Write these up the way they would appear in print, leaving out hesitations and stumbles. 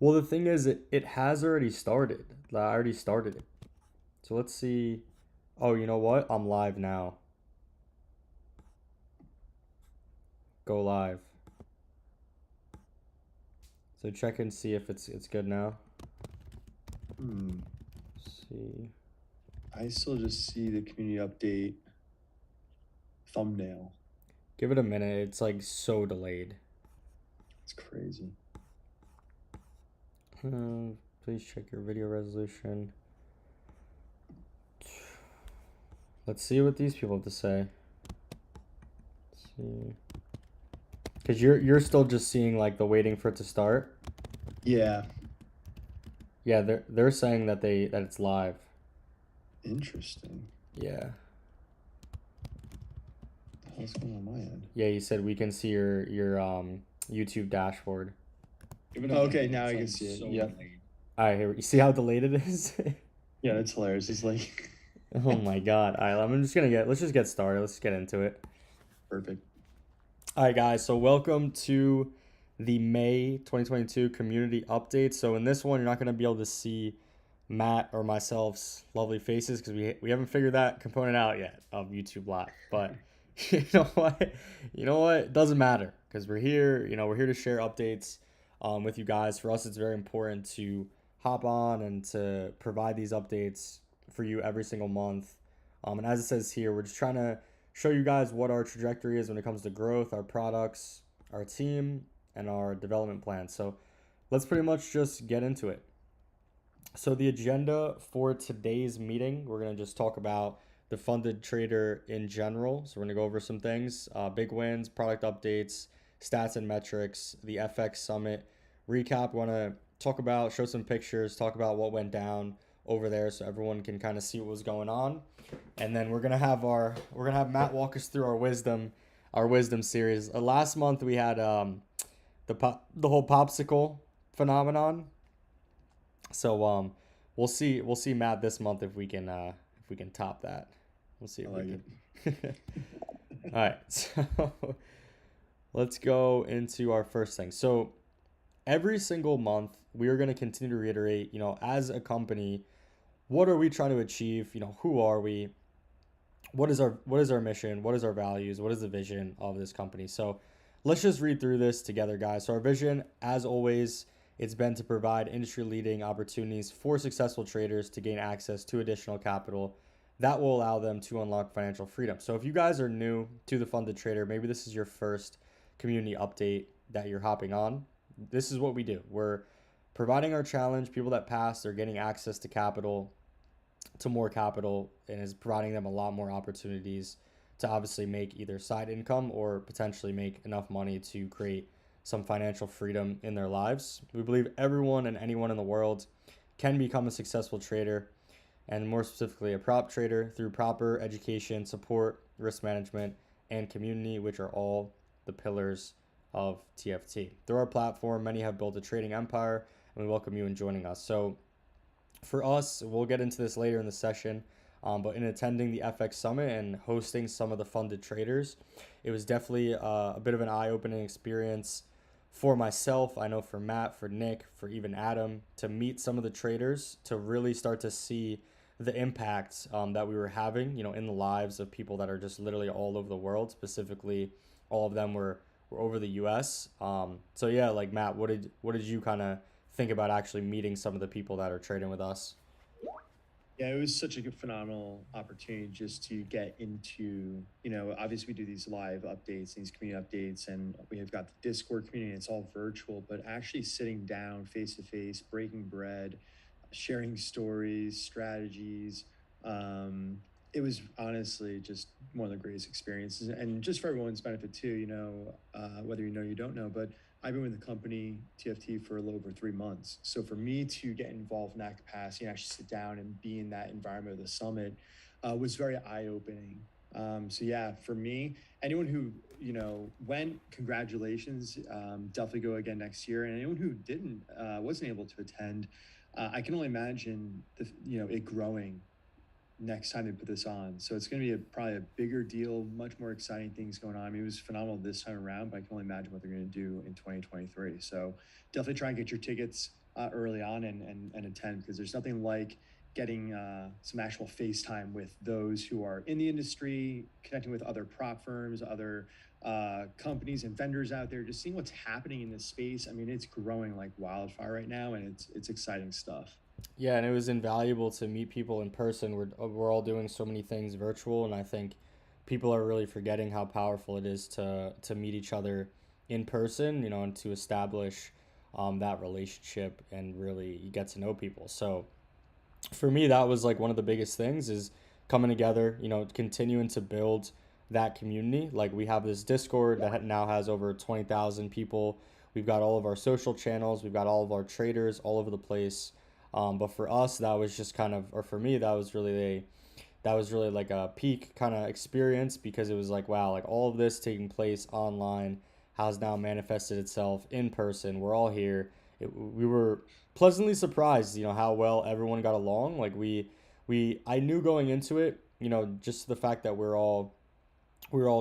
Well, the thing is, it has already started. I already started it. So let's see. Oh, you know what? I'm live now. Go live. So check and see if it's good now. Hmm. Let's see. I still just see the community update thumbnail. Give it a minute. It's like so delayed. It's crazy. Please check your video resolution. Let's see what these people have to say. Let's see. Cause you're still just seeing like the waiting for it to start. Yeah. Yeah, they're saying that it's live. Interesting. Yeah. What the hell's going on my end? Yeah, you said we can see your YouTube dashboard. Okay, now I can see it. Yep. All right, here. You see how delayed it is? Yeah, that's hilarious. It's like Oh my god. All right, let's just get started. Let's get into it. perfect. All right, guys. So welcome to the May 2022 community update. So in this one, you're not going to be able to see Matt or myself's lovely faces because we haven't figured that component out yet of YouTube Live. But you know what? You know what? It doesn't matter because we're here. You know, we're here to share updates with you guys. For us, it's very important to hop on and to provide these updates for you every single month. And as it says here, we're just trying to show you guys what our trajectory is when it comes to growth, our products, our team, and our development plan. So let's pretty much just get into it. So the agenda for today's meeting, we're going to just talk about the funded trader in general. So we're going to go over some things, big wins, product updates, stats and metrics, the FX summit recap. We want to talk about, show some pictures, talk about what went down over there so everyone can kind of see what was going on. And then we're going to have Matt walk us through our wisdom series. Last month we had the whole popsicle phenomenon. So we'll see Matt this month if we can top that. We'll see I if like we it. can. All right. So let's go into our first thing. So every single month we are going to continue to reiterate, as a company, what are we trying to achieve? Who are we? What is our mission? What is our values? What is the vision of this company? So let's just read through this together, guys. So our vision, as always, it's been to provide industry-leading opportunities for successful traders to gain access to additional capital that will allow them to unlock financial freedom. So if you guys are new to the Funded Trader, maybe this is your first community update that you're hopping on. This is what we do. We're providing our challenge. People that pass, they're getting access to more capital and is providing them a lot more opportunities to obviously make either side income or potentially make enough money to create some financial freedom in their lives. We believe everyone and anyone in the world can become a successful trader, and more specifically a prop trader, through proper education, support, risk management, and community, which are all the pillars of TFT. Through our platform, many have built a trading empire, and we welcome you in joining us. So for us, we'll get into this later in the session, but in attending the FX Summit and hosting some of the funded traders, it was definitely a bit of an eye-opening experience for myself. I know for Matt, for Nick, for even Adam, to meet some of the traders, to really start to see the impact that we were having, in the lives of people that are just literally all over the world. Specifically, all of them were over the U.S. So yeah, like Matt, what did you kind of think about actually meeting some of the people that are trading with us? Yeah, it was such a good, phenomenal opportunity just to get into, obviously we do these live updates, these community updates, and we have got the Discord community. It's all virtual, but actually sitting down face to face, breaking bread, sharing stories, strategies. It was honestly just one of the greatest experiences, and just for everyone's benefit too. Whether you know you don't know, but I've been with the company TFT for a little over 3 months. So for me to get involved in that capacity and actually sit down and be in that environment of the summit was very eye opening. So yeah, for me, anyone who went, congratulations. Definitely go again next year. And anyone who wasn't able to attend, I can only imagine it growing next time they put this on. So it's going to be probably a bigger deal, much more exciting things going on. I mean, it was phenomenal this time around, but I can only imagine what they're going to do in 2023. So definitely try and get your tickets early on and attend, because there's nothing like getting some actual FaceTime with those who are in the industry, connecting with other prop firms, other companies and vendors out there, just seeing what's happening in this space. I mean, it's growing like wildfire right now, and it's exciting stuff. Yeah, and it was invaluable to meet people in person. We're all doing so many things virtual, and I think people are really forgetting how powerful it is to meet each other in person, you know, and to establish that relationship and really get to know people. So for me, that was like one of the biggest things is coming together, you know, continuing to build that community. Like we have this Discord that now has over 20,000 people. We've got all of our social channels, we've got all of our traders all over the place. But for us, that was just kind of, or for me, that was really like a peak kind of experience because it was like, wow, like all of this taking place online has now manifested itself in person. We're all here. We were pleasantly surprised, you know, how well everyone got along. Like I knew going into it, you know, just the fact that we're all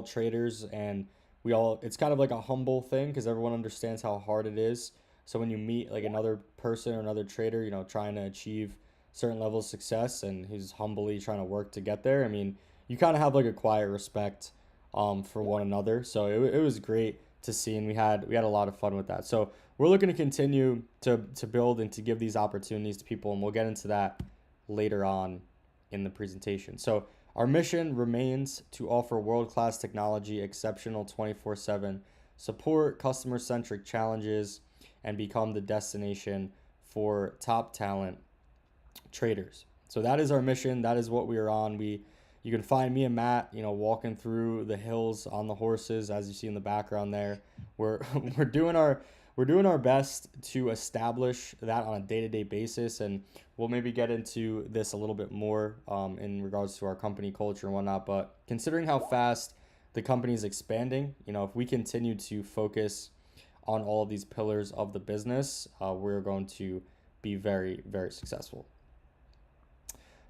traders and it's kind of like a humble thing because everyone understands how hard it is. So when you meet like another person or another trader, you know, trying to achieve certain levels of success and who's humbly trying to work to get there, I mean, you kind of have like a quiet respect for one another. So it was great to see, and we had a lot of fun with that. So we're looking to continue to build and to give these opportunities to people, and we'll get into that later on in the presentation. So our mission remains to offer world-class technology, exceptional 24/7 support, customer-centric challenges, and become the destination for top talent traders. So that is our mission. That is what we are on. You can find me and Matt, you know, walking through the hills on the horses, as you see in the background there. We're we're doing our we're doing our best to establish that on a day-to-day basis, and we'll maybe get into this a little bit more in regards to our company culture and whatnot. But considering how fast the company is expanding, you know, if we continue to focus on all of these pillars of the business, we're going to be very, very successful.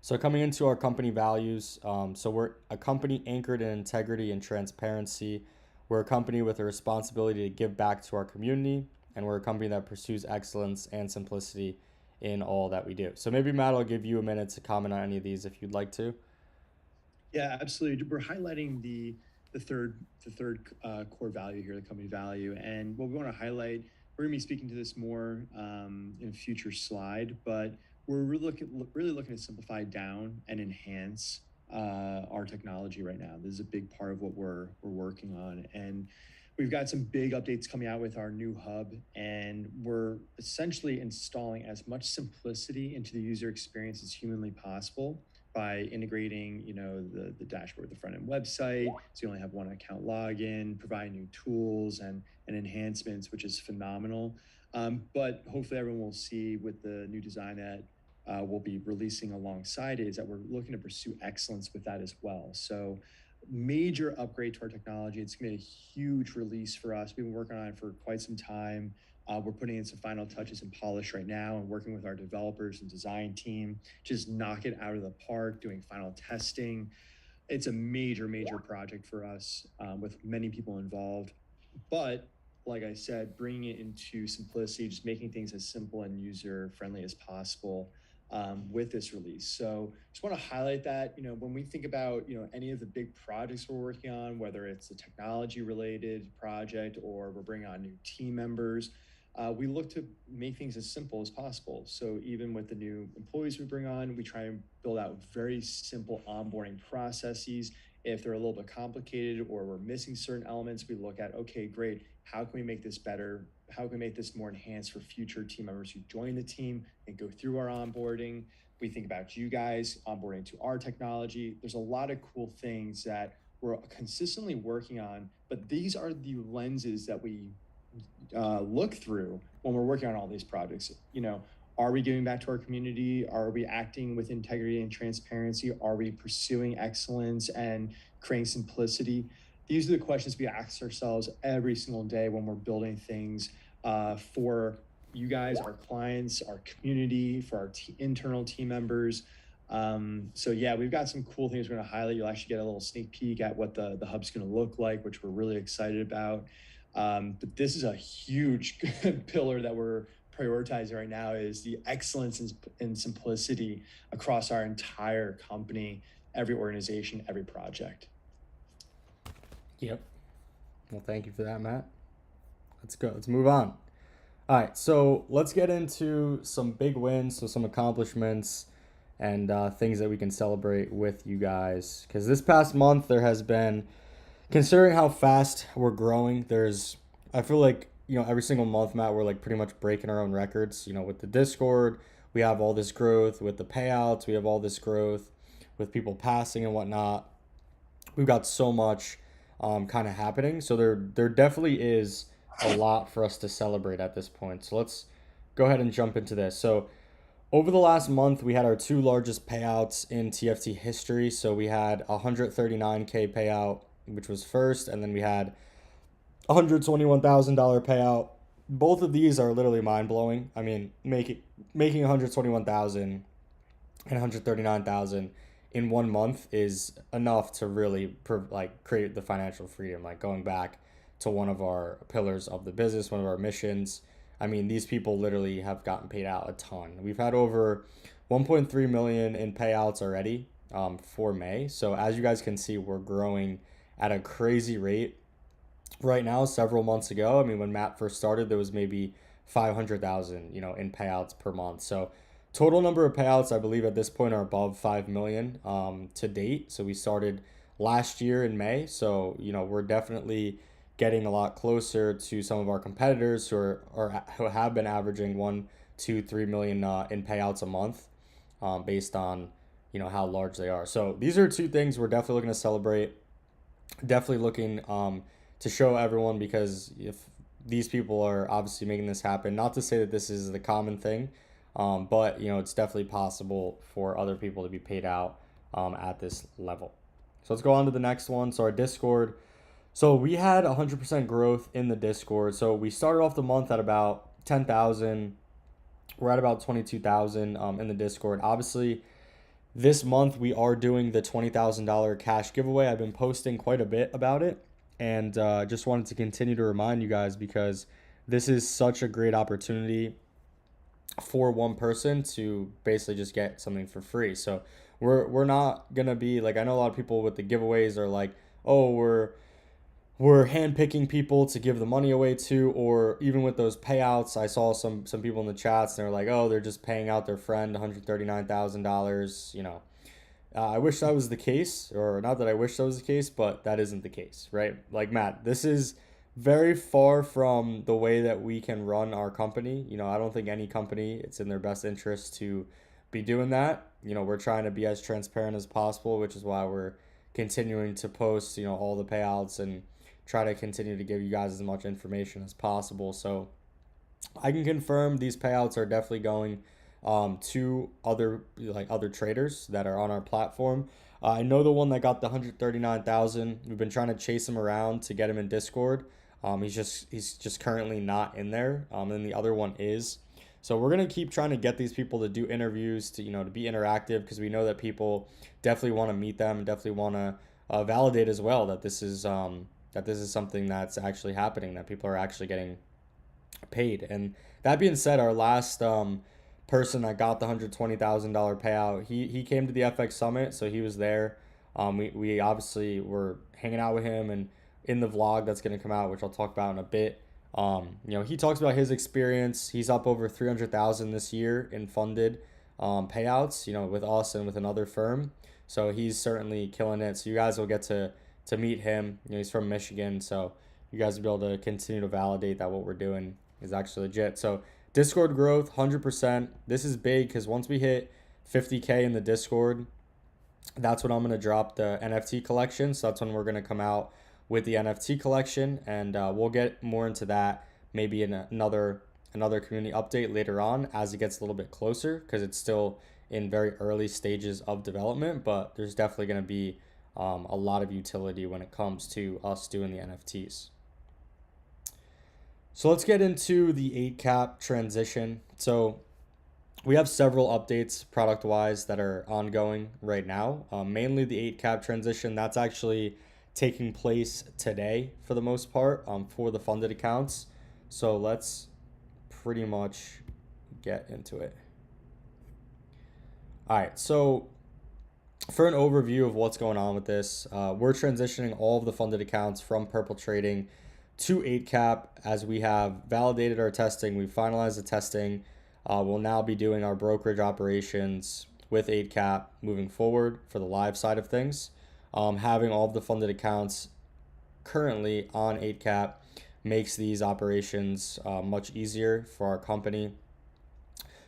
So coming into our company values, so we're a company anchored in integrity and transparency. We're a company with a responsibility to give back to our community, and we're a company that pursues excellence and simplicity in all that we do. So maybe Matt, I'll give you a minute to comment on any of these if you'd like to. Yeah, absolutely. We're highlighting the third core value here, the company value, and what we want to highlight. We're going to be speaking to this more in a future slide, but we're really looking to simplify down and enhance our technology right now. This is a big part of what we're working on, and we've got some big updates coming out with our new hub, and we're essentially installing as much simplicity into the user experience as humanly possible by integrating, you know, the dashboard, the front end website, so you only have one account login, providing new tools and enhancements, which is phenomenal. But hopefully everyone will see with the new design that we'll be releasing alongside it is that we're looking to pursue excellence with that as well. So major upgrade to our technology. It's going to be a huge release for us. We've been working on it for quite some time. We're putting in some final touches and polish right now and working with our developers and design team, just knock it out of the park, doing final testing. It's a major project for us with many people involved. But like I said, bringing it into simplicity, just making things as simple and user friendly as possible with this release. So just want to highlight that, you know, when we think about, you know, any of the big projects we're working on, whether it's a technology related project or we're bringing on new team members, we look to make things as simple as possible. So even with the new employees we bring on, we try and build out very simple onboarding processes. If they're a little bit complicated or we're missing certain elements, we look at, okay, great, how can we make this better? How can we make this more enhanced for future team members who join the team and go through our onboarding? We think about you guys onboarding to our technology. There's a lot of cool things that we're consistently working on, but these are the lenses that we look through when we're working on all these projects. You know, are we giving back to our community? Are we acting with integrity and transparency? Are we pursuing excellence and creating simplicity? These are the questions we ask ourselves every single day when we're building things for you guys, our clients, our community, for our internal team members. So yeah, we've got some cool things we're going to highlight. You'll actually get a little sneak peek at what the hub's going to look like, which we're really excited about. But this is a huge pillar that we're prioritizing right now, is the excellence and simplicity across our entire company, every organization, every project. Yep. Well, thank you for that, Matt. Let's go. Let's move on. All right, so let's get into some big wins, so some accomplishments and things that we can celebrate with you guys. Because this past month, there has been, considering how fast we're growing, I feel like, every single month, Matt, we're like pretty much breaking our own records. With the Discord, we have all this growth. With the payouts, we have all this growth. With people passing and whatnot, we've got so much kind of happening. So there definitely is a lot for us to celebrate at this point. So let's go ahead and jump into this. So over the last month, we had our two largest payouts in TFT history. So we had a 139K payout, which was first, and then we had a $121,000 payout. Both of these are literally mind blowing. I mean, making 121,000 and 139,000 in 1 month is enough to really like create the financial freedom. Like going back to one of our pillars of the business, one of our missions. I mean, these people literally have gotten paid out a ton. We've had over 1.3 million in payouts already for May. So as you guys can see, we're growing at a crazy rate right now. Several months ago, I mean, when Matt first started, there was maybe 500,000, in payouts per month. So total number of payouts, I believe at this point are above 5 million to date. So we started last year in May. So, we're definitely getting a lot closer to some of our competitors who have been averaging 1, 2, 3 million in payouts a month, based on how large they are. So these are two things we're definitely looking to celebrate. Definitely looking to show everyone, because if these people are obviously making this happen, not to say that this is the common thing, but it's definitely possible for other people to be paid out at this level. So let's go on to the next one. So our Discord. So we had 100% growth in the Discord. So we started off the month at about 10,000. We're at about 22,000 in the Discord. Obviously, this month we are doing the $20,000 cash giveaway. I've been posting quite a bit about it, and just wanted to continue to remind you guys, because this is such a great opportunity for one person to basically just get something for free. So we're not gonna be like, I know a lot of people with the giveaways are like, oh, we're handpicking people to give the money away to, or even with those payouts, I saw some people in the chats and they're like, oh, they're just paying out their friend $139,000. I wish that was the case, or not that I wish that was the case, but that isn't the case, right? Like Matt, this is very far from the way that we can run our company. I don't think any company, it's in their best interest to be doing that. We're trying to be as transparent as possible, which is why we're continuing to post, all the payouts, and try to continue to give you guys as much information as possible. So I can confirm these payouts are definitely going to other traders that are on our platform. I know the one that got the 139,000. We've been trying to chase him around to get him in Discord. He's just currently not in there. And the other one is. So we're gonna keep trying to get these people to do interviews, to be interactive, because we know that people definitely want to meet them, definitely want to validate as well that this is something that's actually happening, that people are actually getting paid. And that being said, our last person that got the $120,000 payout, he came to the FX Summit, so he was there. We obviously were hanging out with him, and in the vlog that's going to come out, which I'll talk about in a bit, he talks about his experience. He's up over 300,000 this year in funded payouts, with us and with another firm. So he's certainly killing it. So you guys will get to meet him. He's from Michigan, so you guys will be able to continue to validate that what we're doing is actually legit. So Discord growth, 100%. This is big, because once we hit 50K in the Discord, that's when I'm going to drop the NFT collection. So that's when we're going to come out with the NFT collection, and we'll get more into that maybe in another community update later on as it gets a little bit closer, because it's still in very early stages of development, but there's definitely going to be a lot of utility when it comes to us doing the NFTs. So let's get into the 8-cap transition. So we have several updates product wise that are ongoing right now. Mainly the 8-cap transition that's actually taking place today for the most part for the funded accounts. So let's pretty much get into it. All right, so for an overview of what's going on with this, we're transitioning all of the funded accounts from Purple Trading to 8-cap as we have validated our testing. We've finalized the testing. We'll now be doing our brokerage operations with 8-cap moving forward for the live side of things. Having all of the funded accounts currently on 8-cap makes these operations much easier for our company.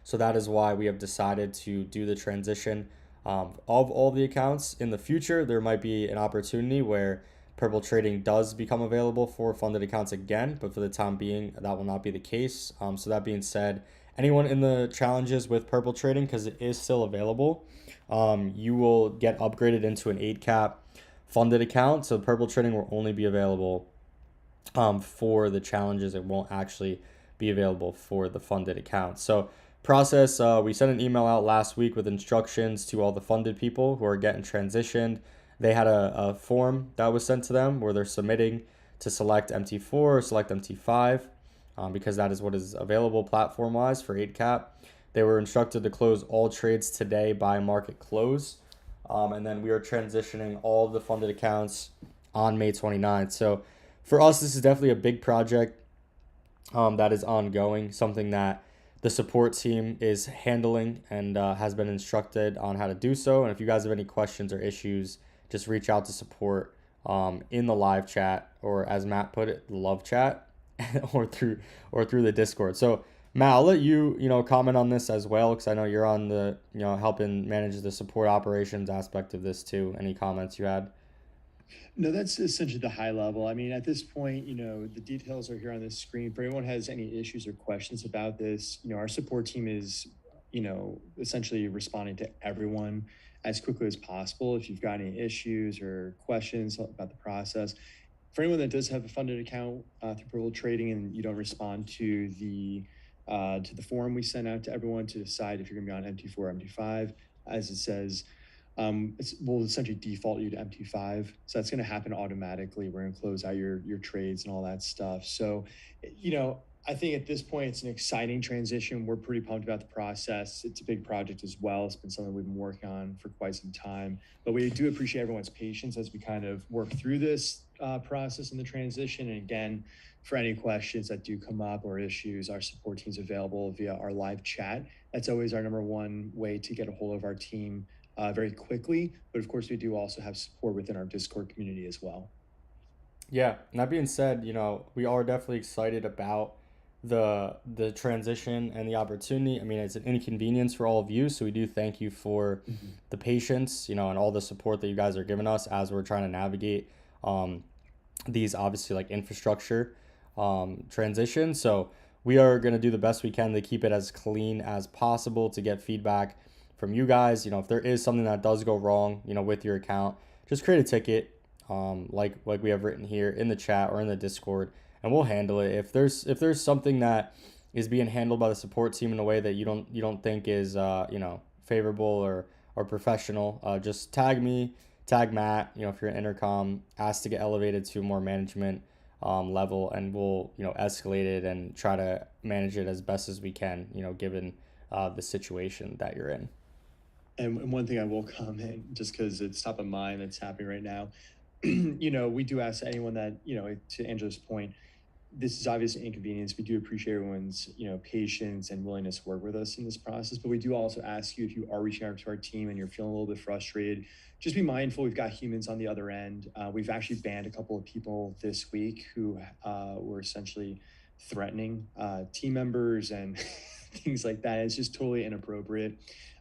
So that is why we have decided to do the transition of all the accounts. In the future, there might be an opportunity where Purple Trading does become available for funded accounts again, but for the time being, that will not be the case. So that being said, anyone in the challenges with Purple Trading, because it is still available, you will get upgraded into an 8-cap funded account. So Purple Trading will only be available for the challenges. It won't actually be available for the funded accounts. So process, we sent an email out last week with instructions to all the funded people who are getting transitioned. They had a form that was sent to them where they're submitting to select MT4 or select MT5 because that is what is available platform wise for 8-cap. They were instructed to close all trades today by market close. And then we are transitioning all of the funded accounts on May 29th. So for us, this is definitely a big project that is ongoing, something that the support team is handling and has been instructed on how to do so. And if you guys have any questions or issues, just reach out to support in the live chat, or as Matt put it, the love chat, or through the Discord. So Matt, I'll let you comment on this as well, because I know you're on the helping manage the support operations aspect of this too. Any comments you had? No, that's essentially the high level. I mean, at this point, the details are here on the screen. If anyone has any issues or questions about this, our support team is, essentially responding to everyone as quickly as possible. If you've got any issues or questions about the process, for anyone that does have a funded account through Purple Trading and you don't respond to the form we sent out to everyone to decide if you're going to be on MT4 or MT5, as it says, we'll essentially default you to MT5. So that's going to happen automatically. We're going to close out your trades and all that stuff. So, I think at this point, it's an exciting transition. We're pretty pumped about the process. It's a big project as well. It's been something we've been working on for quite some time. But we do appreciate everyone's patience as we kind of work through this process and the transition. And again, for any questions that do come up or issues, our support team's available via our live chat. That's always our number one way to get a hold of our team very quickly. But of course, we do also have support within our Discord community as well. Yeah, and that being said, we are definitely excited about the transition and the opportunity. I mean, it's an inconvenience for all of you, so we do thank you for Mhm. the patience, and all the support that you guys are giving us as we're trying to navigate these obviously like infrastructure transitions. So we are going to do the best we can to keep it as clean as possible to get feedback from you guys. If there is something that does go wrong, with your account, just create a ticket like we have written here in the chat or in the Discord, and we'll handle it. If there's something that is being handled by the support team in a way that you don't think is favorable or professional, just tag me, tag Matt. If you're an intercom, ask to get elevated to more management level, and we'll escalate it and try to manage it as best as we can. Given the situation that you're in. And one thing I will comment, just because it's top of mind that's happening right now, we do ask anyone that, to Angela's point, this is obviously an inconvenience. We do appreciate everyone's, patience and willingness to work with us in this process. But we do also ask you, if you are reaching out to our team and you're feeling a little bit frustrated, just be mindful. We've got humans on the other end. We've actually banned a couple of people this week who were essentially threatening team members and things like that. It's just totally inappropriate,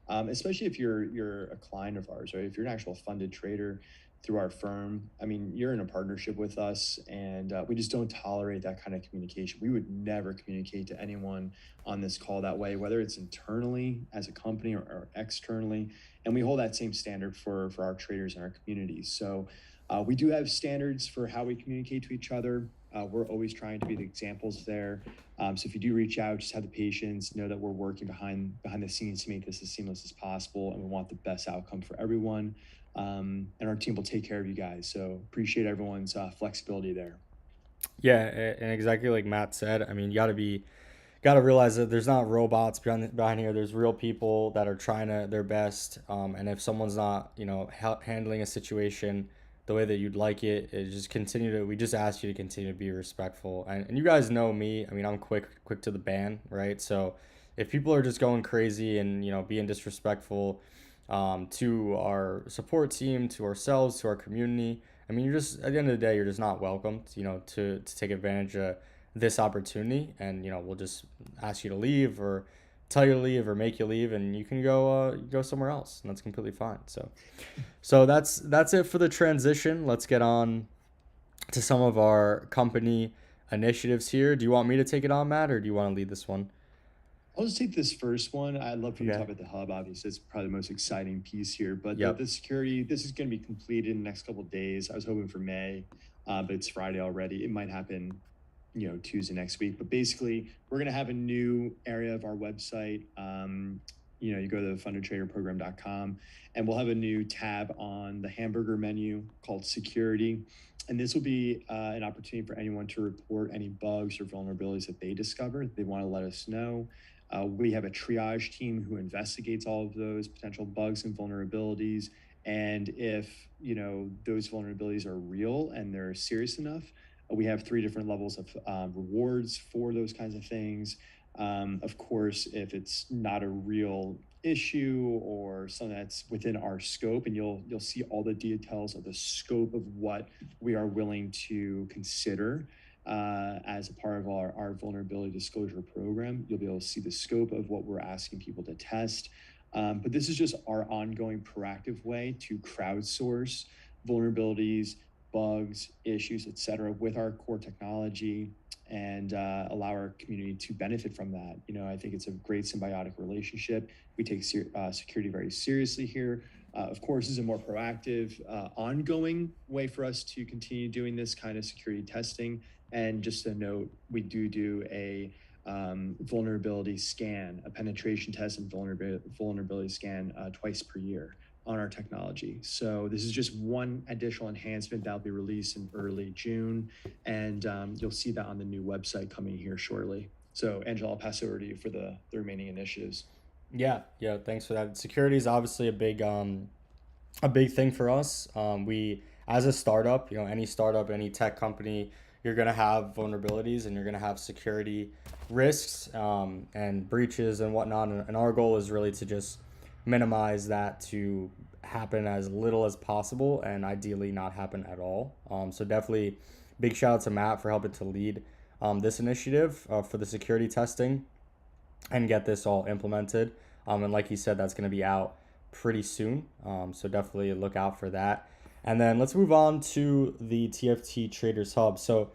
especially if you're a client of ours, right? If you're an actual funded trader through our firm, I mean, you're in a partnership with us, and we just don't tolerate that kind of communication. We would never communicate to anyone on this call that way, whether it's internally as a company or externally. And we hold that same standard for our traders in our community. So we do have standards for how we communicate to each other. We're always trying to be the examples there. So if you do reach out, just have the patience, know that we're working behind the scenes to make this as seamless as possible, and we want the best outcome for everyone. And our team will take care of you guys. So appreciate everyone's flexibility there. Yeah, and exactly like Matt said, I mean, you got to realize that there's not robots behind here. There's real people that are trying to their best. And if someone's not, handling a situation the way that you'd like it just continue to. We just ask you to continue to be respectful. And you guys know me. I mean, I'm quick to the ban, right? So if people are just going crazy and being disrespectful, to our support team, to ourselves, to our community. I mean, you're just at the end of the day, you're just not welcome, to take advantage of this opportunity, and we'll just ask you to leave or tell you to leave or make you leave, and you can go somewhere else, and that's completely fine. So that's it for the transition. Let's get on to some of our company initiatives here. Do you want me to take it on, Matt, or do you want to lead this one? I'll just take this first one. I'd love for you to Okay. talk about the hub. Obviously, it's probably the most exciting piece here. But Yep. the security, this is going to be completed in the next couple of days. I was hoping for May, but it's Friday already. It might happen, Tuesday next week. But basically, we're going to have a new area of our website. You go to fundedtraderprogram.com, and we'll have a new tab on the hamburger menu called security. And this will be an opportunity for anyone to report any bugs or vulnerabilities that they discover. They want to let us know. We have a triage team who investigates all of those potential bugs and vulnerabilities. And if those vulnerabilities are real and they're serious enough, we have 3 different levels of rewards for those kinds of things. Of course, if it's not a real issue or something that's within our scope, and you'll see all the details of the scope of what we are willing to consider as a part of our vulnerability disclosure program. You'll be able to see the scope of what we're asking people to test. But this is just our ongoing proactive way to crowdsource vulnerabilities, bugs, issues, et cetera, with our core technology, and allow our community to benefit from that. I think it's a great symbiotic relationship. We take security very seriously here. Of course, this is a more proactive, ongoing way for us to continue doing this kind of security testing. And just a note, we do a vulnerability scan, a penetration test and vulnerability scan twice per year on our technology. So this is just one additional enhancement that'll be released in early June, and you'll see that on the new website coming here shortly. So Angela, I'll pass it over to you for the remaining initiatives. Yeah. Thanks for that. Security is obviously a big thing for us. We, as a startup, any startup, any tech company, you're gonna have vulnerabilities and you're gonna have security risks, and breaches and whatnot. And our goal is really to just minimize that to happen as little as possible and ideally not happen at all. So definitely big shout out to Matt for helping to lead this initiative for the security testing and get this all implemented. And like he said, that's going to be out pretty soon. So definitely look out for that. And then let's move on to the TFT Traders Hub. So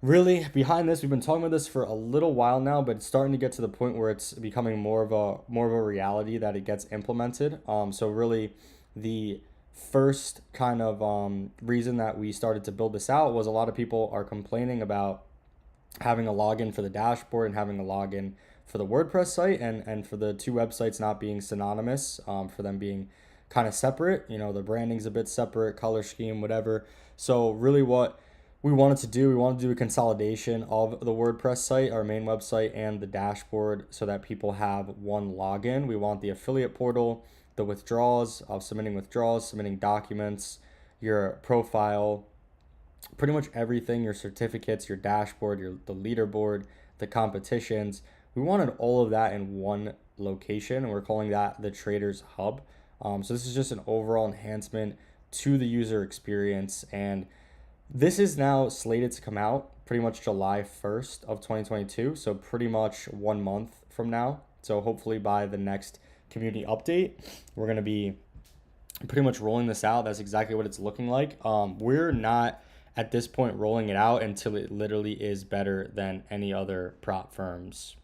really behind this, we've been talking about this for a little while now, but it's starting to get to the point where it's becoming more of a reality that it gets implemented. So really the first kind of reason that we started to build this out was a lot of people are complaining about having a login for the dashboard and having a login for the WordPress site, and for the two websites not being synonymous, for them being kind of separate. The branding's a bit separate, color scheme, whatever. So really what we wanted to do, we wanted to do a consolidation of the WordPress site, our main website, and the dashboard so that people have one login. We want the affiliate portal, the withdrawals, submitting withdrawals, submitting documents, your profile, pretty much everything, your certificates, your dashboard, the leaderboard, the competitions. We wanted all of that in one location, and we're calling that the Traders Hub. So this is just an overall enhancement to the user experience, and this is now slated to come out pretty much July 1st of 2022, so pretty much 1 month from now. So hopefully by the next community update, we're going to be pretty much rolling this out. That's exactly what it's looking like. We're not at this point rolling it out until it literally is better than any other prop firms,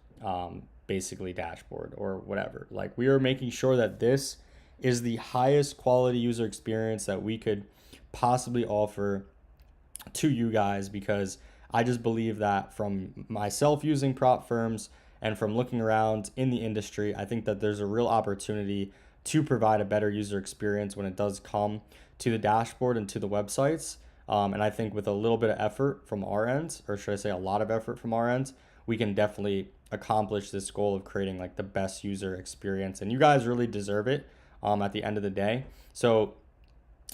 basically dashboard or whatever. Like, we are making sure that this is the highest quality user experience that we could possibly offer to you guys, because I just believe that from myself using prop firms and from looking around in the industry, I think that there's a real opportunity to provide a better user experience when it does come to the dashboard and to the websites. And I think with a little bit of effort from our end, or should I say a lot of effort from our end, we can definitely accomplish this goal of creating like the best user experience. And you guys really deserve it at the end of the day. So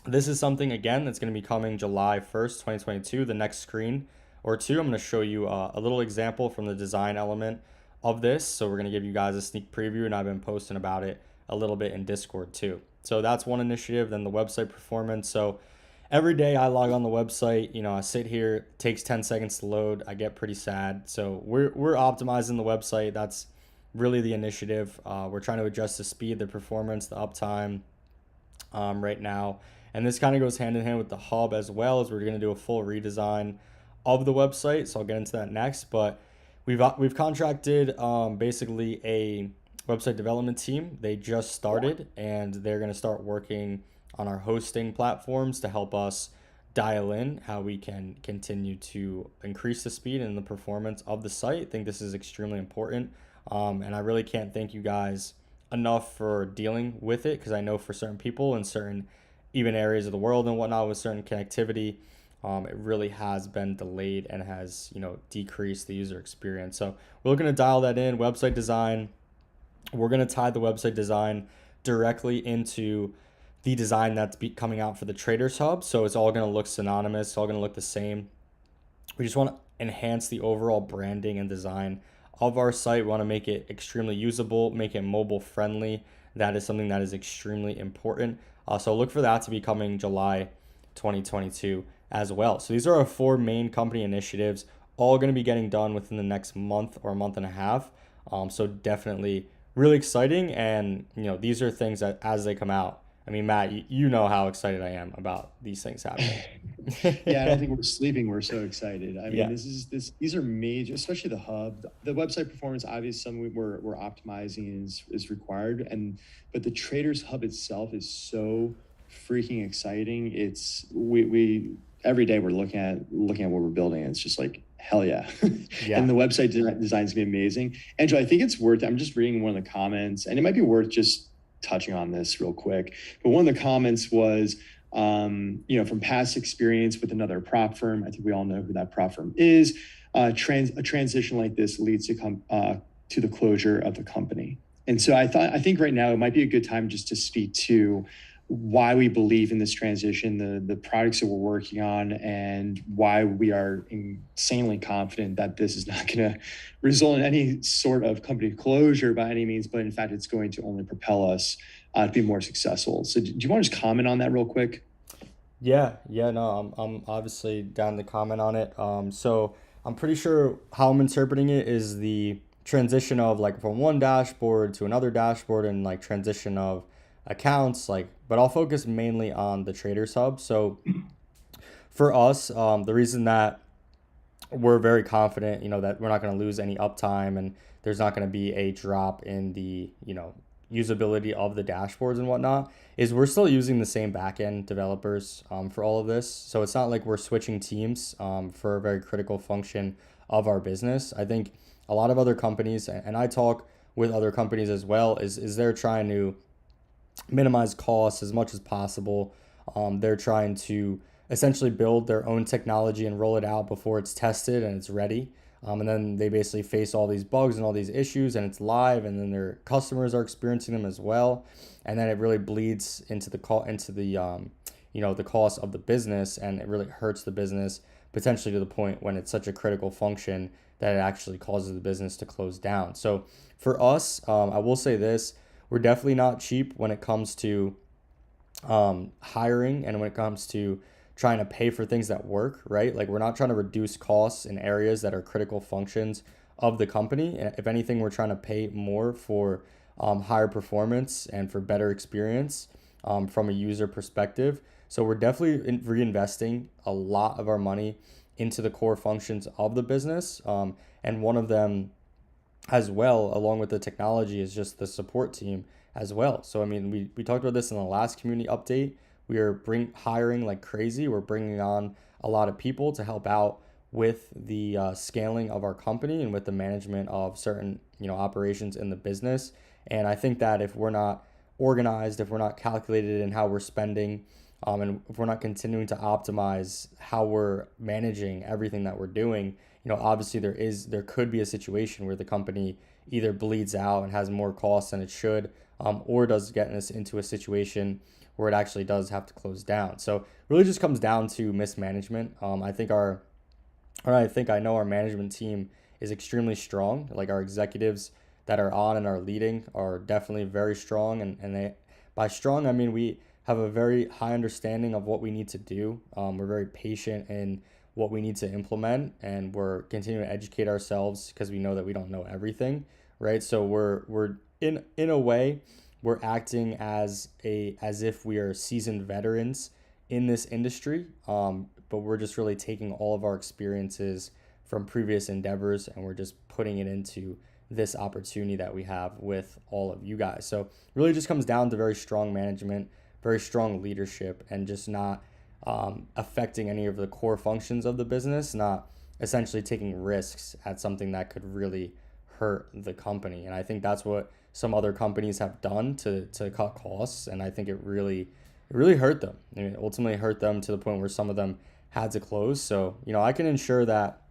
this is something, again, that's going to be coming July 1st, 2022, the next screen or two. I'm going to show you a little example from the design element of this. So we're going to give you guys a sneak preview, and I've been posting about it a little bit in Discord too. So that's one initiative. Then the website performance. So every day I log on the website, I sit here, it takes 10 seconds to load. I get pretty sad. So we're optimizing the website. That's really the initiative. We're trying to adjust the speed, the performance, the uptime right now. And this kind of goes hand in hand with the hub, as well as we're going to do a full redesign of the website. So I'll get into that next. But we've contracted basically a website development team. They just started, and they're going to start working on our hosting platforms to help us dial in how we can continue to increase the speed and the performance of the site. I think this is extremely important. And I really can't thank you guys enough for dealing with it, because I know for certain people in certain even areas of the world and whatnot with certain connectivity, it really has been delayed and has decreased the user experience. So we're looking to dial that in. Website design, we're going to tie the website design directly into the design that's coming out for the Traders Hub. So it's all going to look synonymous. It's all going to look the same. We just want to enhance the overall branding and design of our site. We want to make it extremely usable, make it mobile friendly. That is something that is extremely important. So look for that to be coming July 2022 as well. So these are our 4 main company initiatives, all going to be getting done within the next month or a month and a half. So definitely really exciting. And, these are things that as they come out, I mean, Matt, you know how excited I am about these things happening. Yeah, I don't think we're sleeping. We're so excited. I mean, Yeah. These are major, especially the hub, the website performance. Obviously, something we're optimizing is required, but the Traders Hub itself is so freaking exciting. It's we every day we're looking at what we're building, and it's just like hell yeah. Yeah. And the website design is gonna be amazing. Andrew, I think it's worth. I'm just reading one of the comments, and it might be worth just touching on this real quick. But one of the comments was, from past experience with another prop firm, I think we all know who that prop firm is. A transition like this leads to the closure of the company. And so I think right now it might be a good time just to speak to why we believe in this transition, the products that we're working on, and why we are insanely confident that this is not going to result in any sort of company closure by any means, but in fact, it's going to only propel us to be more successful. So do you want to just comment on that real quick? Yeah, no, I'm obviously down to comment on it. So I'm pretty sure how I'm interpreting it is the transition of like from one dashboard to another dashboard, and like transition of accounts, but I'll focus mainly on the Traders Hub. So for us, the reason that we're very confident, that we're not going to lose any uptime, and there's not going to be a drop in the, usability of the dashboards and whatnot, is we're still using the same backend developers for all of this. So it's not like we're switching teams for a very critical function of our business. I think a lot of other companies, and I talk with other companies as well, is they're trying to minimize costs as much as possible. They're trying to essentially build their own technology and roll it out before it's tested and it's ready. And then they basically face all these bugs and all these issues, and it's live, and then their customers are experiencing them as well. And then it really bleeds into the the cost of the business, and it really hurts the business potentially to the point when it's such a critical function that it actually causes the business to close down. So for us, I will say this: we're definitely not cheap when it comes to hiring, and when it comes to trying to pay for things that work, right? Like, we're not trying to reduce costs in areas that are critical functions of the company. If anything, we're trying to pay more for higher performance and for better experience from a user perspective. So we're definitely reinvesting a lot of our money into the core functions of the business. And one of them as well, along with the technology, is just the support team as well. So, I mean, we talked about this in the last community update. We are hiring like crazy. We're bringing on a lot of people to help out with the scaling of our company and with the management of certain operations in the business. And I think that if we're not organized, if we're not calculated in how we're spending, and if we're not continuing to optimize how we're managing everything that we're doing, obviously there could be a situation where the company either bleeds out and has more costs than it should, or does get us into a situation where it actually does have to close down. So it really just comes down to mismanagement. I think I know our management team is extremely strong. Like our executives that are on and are leading are definitely very strong. And they, by strong, I mean we have a very high understanding of what we need to do. We're very patient in what we need to implement, and we're continuing to educate ourselves because we know that we don't know everything, right? So we're in a way we're acting as if we are seasoned veterans in this industry, but we're just really taking all of our experiences from previous endeavors and we're just putting it into this opportunity that we have with all of you guys. So it really just comes down to very strong management, very strong leadership, and just not affecting any of the core functions of the business, not essentially taking risks at something that could really hurt the company. And I think that's what some other companies have done to cut costs. And I think it really hurt them. I mean, it ultimately hurt them to the point where some of them had to close. So, I can ensure that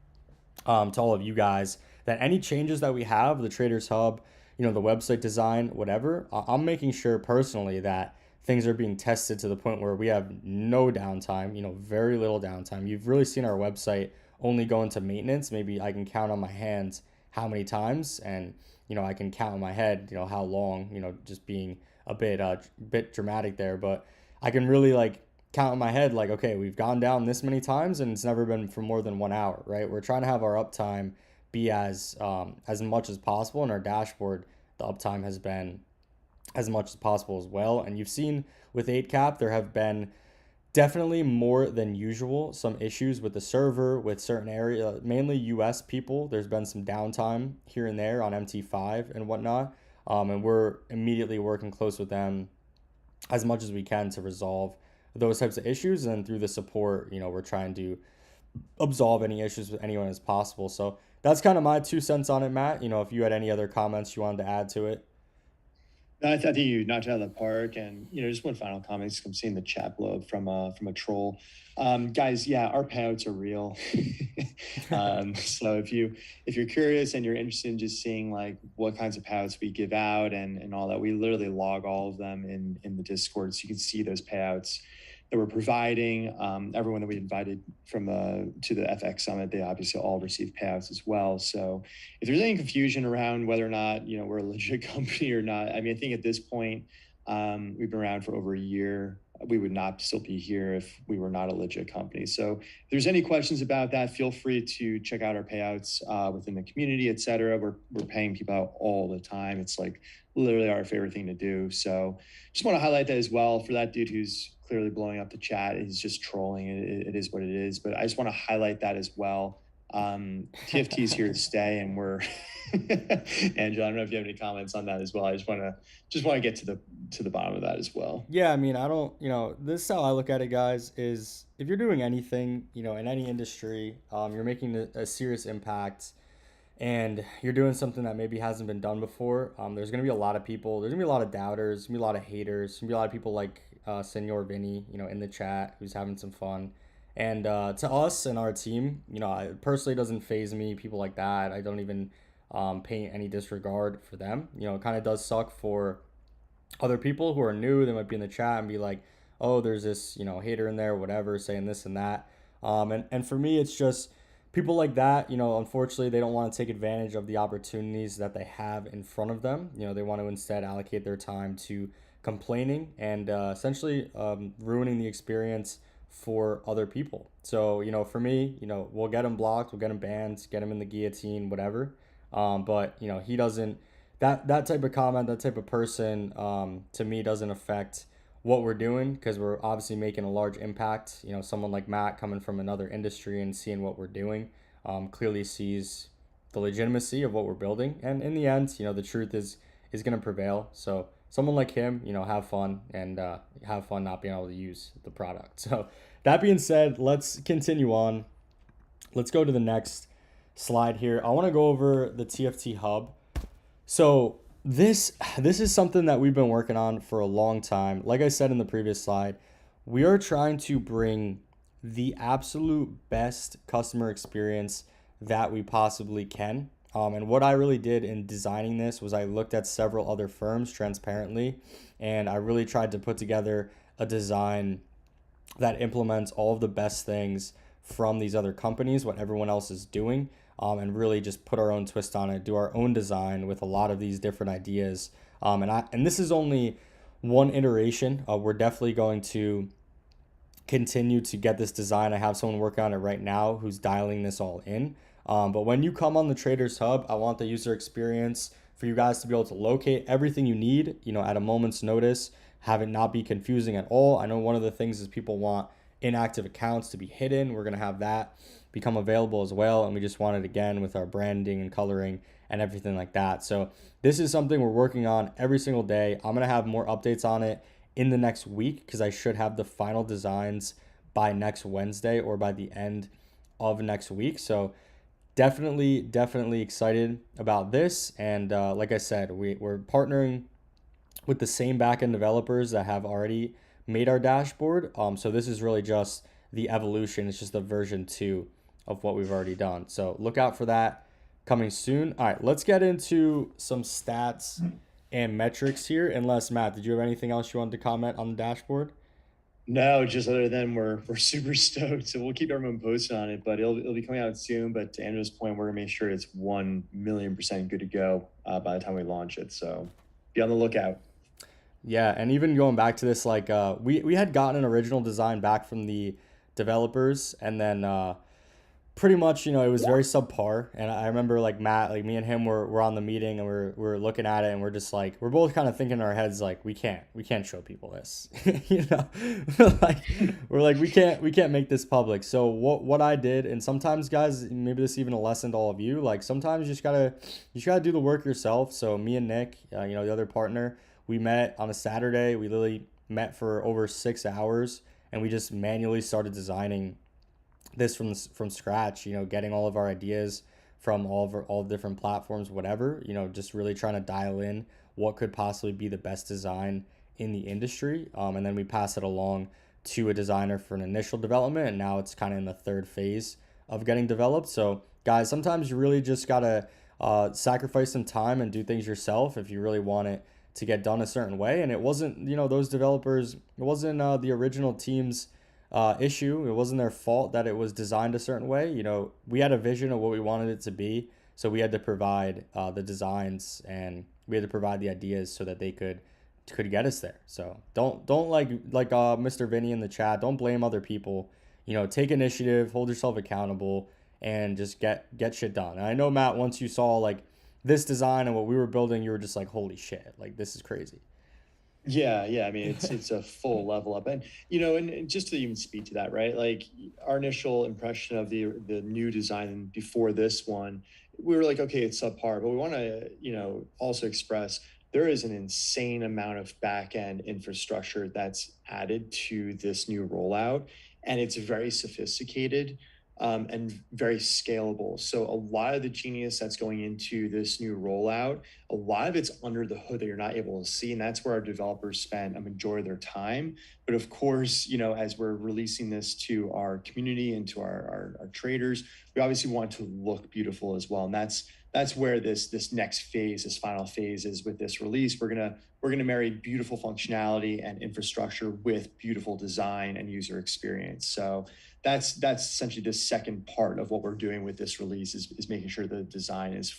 to all of you guys that any changes that we have, the Traders Hub, the website design, whatever, I'm making sure personally that things are being tested to the point where we have no downtime, very little downtime. You've really seen our website only go into maintenance. Maybe I can count on my hands how many times, and I can count in my head, how long, just being a bit dramatic there, but I can really like count in my head like, okay, we've gone down this many times and it's never been for more than 1 hour, right? We're trying to have our uptime be as much as possible, and our dashboard, the uptime has been as much as possible as well. And you've seen with Eightcap there have been definitely more than usual some issues with the server, with certain area, mainly US people. There's been some downtime here and there on MT5 and whatnot, and we're immediately working close with them as much as we can to resolve those types of issues. And through the support, we're trying to absolve any issues with anyone as possible. So that's kind of my 2 cents on it, Matt. If you had any other comments you wanted to add to it. No, I think you knocked it out of the park. And just one final comment. I'm seeing the chat blow up from a troll. Guys, yeah, our payouts are real. So if you're curious and you're interested in just seeing like what kinds of payouts we give out and all that, we literally log all of them in the Discord, so you can see those payouts that we're providing. Everyone that we invited to the FX Summit, they obviously all receive payouts as well. So if there's any confusion around whether or not we're a legit company or not, I mean, I think at this point we've been around for over a year. We would not still be here if we were not a legit company. So if there's any questions about that, feel free to check out our payouts within the community, et cetera. We're paying people out all the time. It's like literally our favorite thing to do. So just want to highlight that as well for that dude who's clearly blowing up the chat. He's just trolling. It is what it is. But I just want to highlight that as well. TFT is here to stay, and we're Angela, I don't know if you have any comments on that as well. I just want to get to the bottom of that as well. Yeah, I mean, I don't, this is how I look at it, guys, is if you're doing anything, in any industry, you're making a serious impact and you're doing something that maybe hasn't been done before. There's going to be a lot of people, there's going to be a lot of doubters, there's going to be a lot of haters, there's going to be a lot of people like Senor Vinny, in the chat who's having some fun. And to us and our team, it personally doesn't phase me, people like that. I don't even pay any disregard for them. It kind of does suck for other people who are new. They might be in the chat and be like, oh, there's this, hater in there, whatever, saying this and that. And for me, it's just people like that, unfortunately, they don't want to take advantage of the opportunities that they have in front of them. They want to instead allocate their time to complaining and essentially ruining the experience for other people. So, for me, we'll get him blocked, we'll get him banned, get him in the guillotine, whatever. But, he doesn't, that type of comment, that type of person, to me, doesn't affect what we're doing because we're obviously making a large impact. Someone like Matt coming from another industry and seeing what we're doing clearly sees the legitimacy of what we're building. And in the end, the truth is going to prevail. So someone like him, have fun and have fun not being able to use the product. So that being said, let's continue on. let's go to the next slide here. I want to go over the TFT hub. So this is something that we've been working on for a long time. Like I said in the previous slide, we are trying to bring the absolute best customer experience that we possibly can. And what I really did in designing this was I looked at several other firms transparently, and I really tried to put together a design that implements all of the best things from these other companies, what everyone else is doing, and really just put our own twist on it, do our own design with a lot of these different ideas. And this is only one iteration. We're definitely going to continue to get this design. I have someone working on it right now who's dialing this all in. But when you come on the Traders Hub, I want the user experience for you guys to be able to locate everything you need, at a moment's notice, have it not be confusing at all. I know one of the things is people want inactive accounts to be hidden. We're going to have that become available as well. And we just want it again with our branding and coloring and everything like that. So this is something we're working on every single day. I'm going to have more updates on it in the next week because I should have the final designs by next Wednesday or by the end of next week. So definitely excited about this. And like I said, we're partnering with the same backend developers that have already made our dashboard. So this is really just the evolution. It's just the version 2 of what we've already done. So look out for that coming soon. All right, let's get into some stats and metrics here. Unless, Matt, did you have anything else you wanted to comment on the dashboard? No, just other than we're super stoked. So we'll keep everyone posted on it, but it'll be coming out soon. But to Andrew's point, we're gonna make sure it's 1,000,000% good to go by the time we launch it. So be on the lookout. Yeah, and even going back to this, like we had gotten an original design back from the developers, and then pretty much, it was very subpar. And I remember like Matt, like me and him were on the meeting and we're looking at it and we're just like, we're both kind of thinking in our heads, like, we can't show people this, you know, like, we're like, we can't make this public. So what I did, and sometimes guys, maybe this is even a lesson to all of you, like sometimes you just gotta do the work yourself. So me and Nick, the other partner, we met on a Saturday. We literally met for over 6 hours and we just manually started designing this from scratch, getting all of our ideas from all different platforms, whatever, just really trying to dial in what could possibly be the best design in the industry. And then we pass it along to a designer for an initial development. And now it's kind of in the third phase of getting developed. So guys, sometimes you really just gotta sacrifice some time and do things yourself if you really want it to get done a certain way. And it wasn't, those developers, it wasn't the original team's issue. It wasn't their fault that it was designed a certain way. We had a vision of what we wanted it to be, so we had to provide the designs and we had to provide the ideas so that they could get us there. So don't like Mr. Vinny in the chat. Don't blame other people. Take initiative, hold yourself accountable, and just get shit done. And I know, Matt, once you saw like this design and what we were building, you were just like, holy shit, like this is crazy. Yeah. I mean, it's a full level up, and and just to even speak to that, right? Like our initial impression of the new design before this one, we were like, okay, it's subpar, but we want to also express there is an insane amount of back end infrastructure that's added to this new rollout, and it's very sophisticated. And very scalable. So a lot of the genius that's going into this new rollout, a lot of it's under the hood that you're not able to see, and that's where our developers spend a majority of their time. But of course, as we're releasing this to our community and to our traders, we obviously want it to look beautiful as well, and that's where this next phase, this final phase, is with this release. We're gonna marry beautiful functionality and infrastructure with beautiful design and user experience. So that's essentially the second part of what we're doing with this release is making sure the design is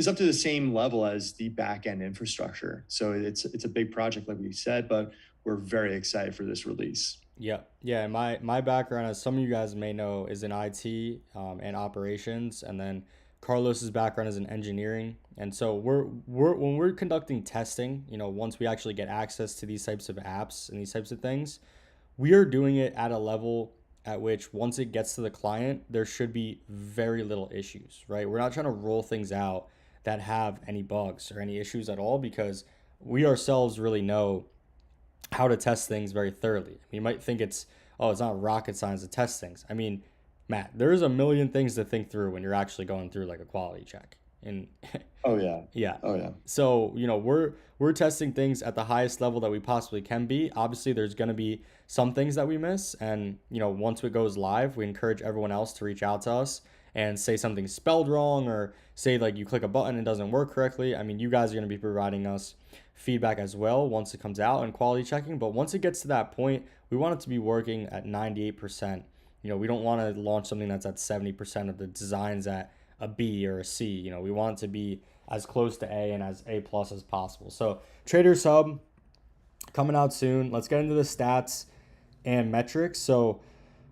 up to the same level as the back end infrastructure. So it's a big project, like we said, but we're very excited for this release. Yeah. My background, as some of you guys may know, is in IT and operations, and then Carlos's background is in engineering. And so we're when we're conducting testing, once we actually get access to these types of apps and these types of things, we are doing it at a level at which once it gets to the client, there should be very little issues, right? We're not trying to roll things out that have any bugs or any issues at all because we ourselves really know how to test things very thoroughly. You might think it's not rocket science to test things. I mean, Matt, there's a million things to think through when you're actually going through like a quality check. And Oh yeah. yeah. Oh yeah. So, we're testing things at the highest level that we possibly can be. Obviously, there's going to be some things that we miss, and once it goes live, we encourage everyone else to reach out to us and say something spelled wrong, or say like you click a button and it doesn't work correctly. I mean, you guys are going to be providing us feedback as well once it comes out and quality checking, but once it gets to that point, we want it to be working at 98%. We don't want to launch something that's at 70% of the designs at a B or a C. We want it to be as close to A and as A plus as possible. So Trader Sub coming out soon. Let's get into the stats and metrics. So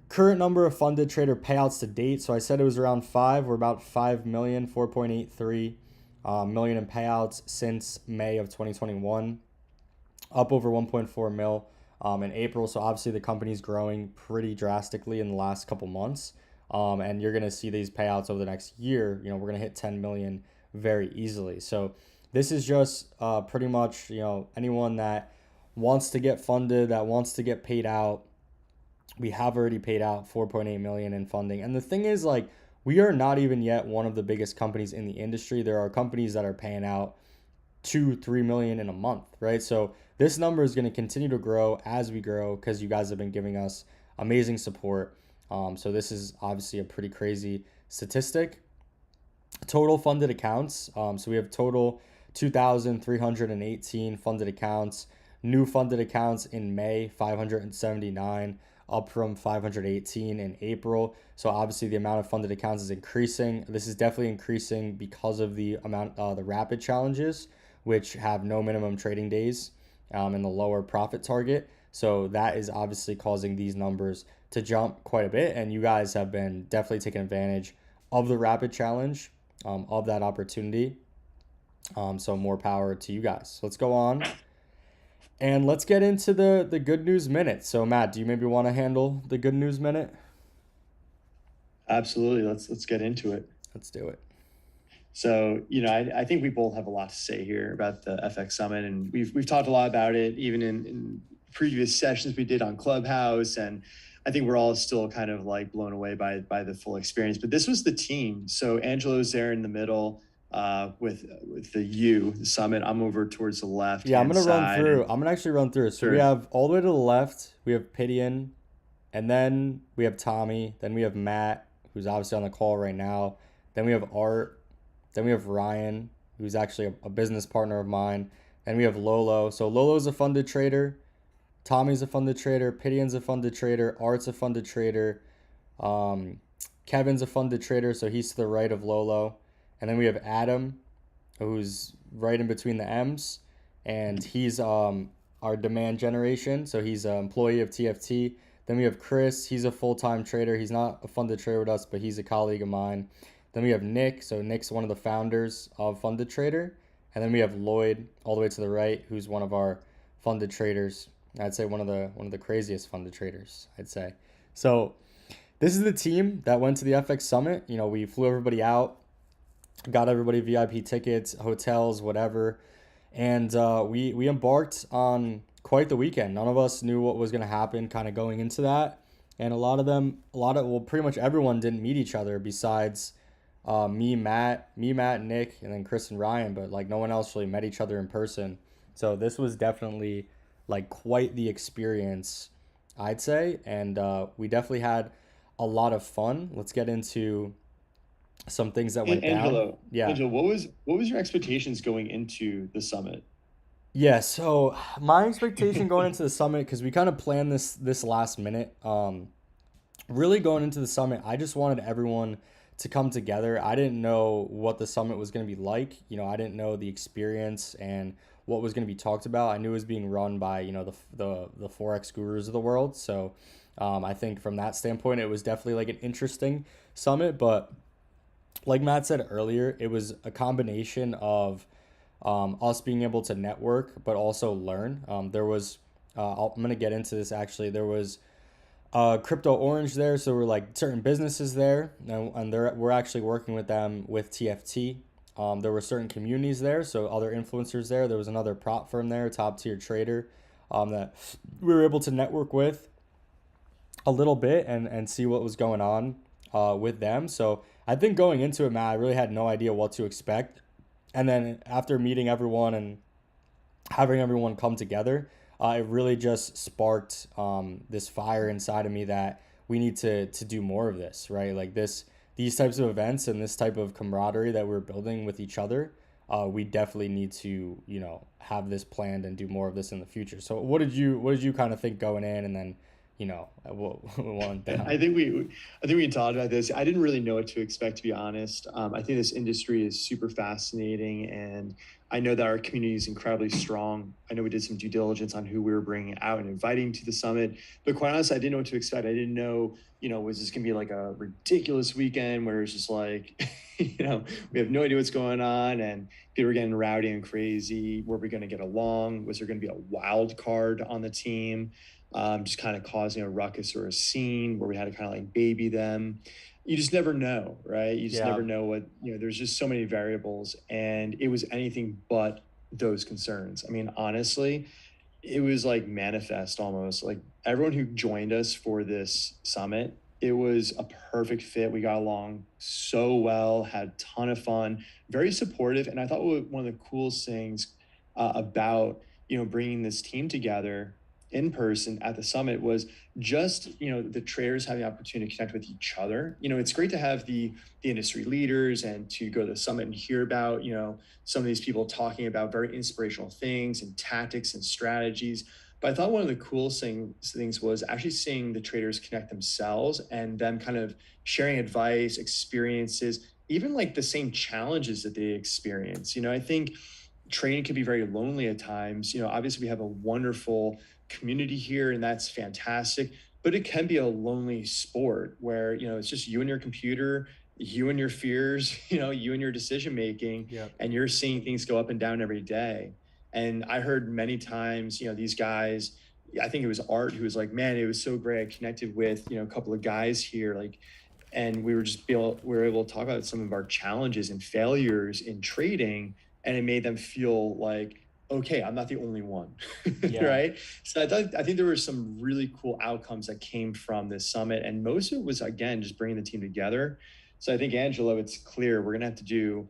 current number of funded trader payouts to date. So I said it was around 5. We're about 5 million, 4.83 million in payouts since May of 2021, up over 1.4 mil in April. So obviously the company's growing pretty drastically in the last couple months. And you're going to see these payouts over the next year. We're going to hit 10 million very easily. So this is just pretty much, anyone that wants to get funded, that wants to get paid out. We have already paid out 4.8 million in funding. And the thing is, like, we are not even yet one of the biggest companies in the industry. There are companies that are paying out 2-3 million in a month, right? So this number is going to continue to grow as we grow, because you guys have been giving us amazing support. So this is obviously a pretty crazy statistic. Total funded accounts. So we have total 2,318 funded accounts. New funded accounts in May, 579, up from 518 in April. So obviously the amount of funded accounts is increasing. This is definitely increasing because of the amount, the rapid challenges, which have no minimum trading days and the lower profit target. So that is obviously causing these numbers to jump quite a bit. And you guys have been definitely taking advantage of the rapid challenge, of that opportunity. So more power to you guys. So let's go on and let's get into the good news minute. So Matt, do you maybe want to handle the good news minute? Absolutely. Let's get into it. Let's do it. So, I think we both have a lot to say here about the FX Summit, and we've talked a lot about it, even in previous sessions we did on Clubhouse, and I think we're all still kind of like blown away by the full experience. But this was the team. So Angelo's there in the middle with the summit. I'm over towards the left. Yeah, I'm gonna actually run through it. So Sure. we have all the way to the left, we have Pidian, and then we have Tommy, then we have Matt, who's obviously on the call right now. Then we have Art, then we have Ryan, who's actually a business partner of mine. Then we have Lolo. So Lolo's a funded trader. Tommy's a funded trader. Pidian's a funded trader. Art's a funded trader. Kevin's a funded trader, so he's to the right of Lolo. And then we have Adam, who's right in between the M's, and he's our demand generation, so he's an employee of TFT. Then we have Chris. He's a full-time trader. He's not a funded trader with us, but he's a colleague of mine. Then we have Nick. So Nick's one of the founders of Funded Trader. And then we have Lloyd all the way to the right, who's one of our funded traders. I'd say one of the craziest funded traders, I'd say. So this is the team that went to the FX Summit. We flew everybody out, got everybody VIP tickets, hotels, whatever. And we embarked on quite the weekend. None of us knew what was going to happen kind of going into that. And pretty much everyone didn't meet each other besides me, Matt, Nick, and then Chris and Ryan. But like no one else really met each other in person. So this was definitely like quite the experience, I'd say. And we definitely had a lot of fun. Let's get into some things that went Angelo, down. Yeah. Angelo, what was your expectations going into the summit? Yeah, so my expectation going into the summit, because we kind of planned this last minute, really going into the summit, I just wanted everyone to come together. I didn't know what the summit was going to be like. I didn't know the experience and what was going to be talked about. I knew it was being run by, the Forex gurus of the world. So I think from that standpoint, it was definitely like an interesting summit. But like Matt said earlier, it was a combination of us being able to network, but also learn. I'm going to get into this actually. There was Crypto Orange there, so we're like certain businesses there, and we're actually working with them with TFT. There were certain communities there, so other influencers there. There was another prop firm there, top tier trader, that we were able to network with a little bit and see what was going on. with them. So I think going into it, Matt, I really had no idea what to expect. And then after meeting everyone and having everyone come together, it really just sparked this fire inside of me that we need to do more of this, right? Like these types of events and this type of camaraderie that we're building with each other. We definitely need to, have this planned and do more of this in the future. So what did you kind of think going in, and then, what went down? I think we talked about this. I didn't really know what to expect, to be honest. I think this industry is super fascinating, and I know that our community is incredibly strong. I know we did some due diligence on who we were bringing out and inviting to the summit, but quite honestly, I didn't know what to expect. I didn't know, was this going to be like a ridiculous weekend where it's just like, we have no idea what's going on, and people are getting rowdy and crazy. Were we going to get along? Was there going to be a wild card on the team? Just kind of causing a ruckus or a scene where we had to kind of like baby them. You just never know, right? You just Yeah. never know there's just so many variables, and it was anything but those concerns. I mean, honestly, it was like manifest almost. Like everyone who joined us for this summit, it was a perfect fit. We got along so well, had a ton of fun, very supportive. And I thought one of the coolest things about, bringing this team together in person at the summit was just, the traders having the opportunity to connect with each other. It's great to have the industry leaders and to go to the summit and hear about, some of these people talking about very inspirational things and tactics and strategies. But I thought one of the coolest things was actually seeing the traders connect themselves and them kind of sharing advice, experiences, even like the same challenges that they experience. I think trading can be very lonely at times. Obviously we have a wonderful community here, and that's fantastic. But it can be a lonely sport where, it's just you and your computer, you and your fears, you and your decision making, Yep. and you're seeing things go up and down every day. And I heard many times, these guys, I think it was Art who was like, man, it was so great. I connected with, a couple of guys here, like, and we were able to talk about some of our challenges and failures in trading, and it made them feel like, okay, I'm not the only one. Yeah. Right. So I think there were some really cool outcomes that came from this summit, and most of it was again just bringing the team together. So I think, Angelo, it's clear we're gonna have to do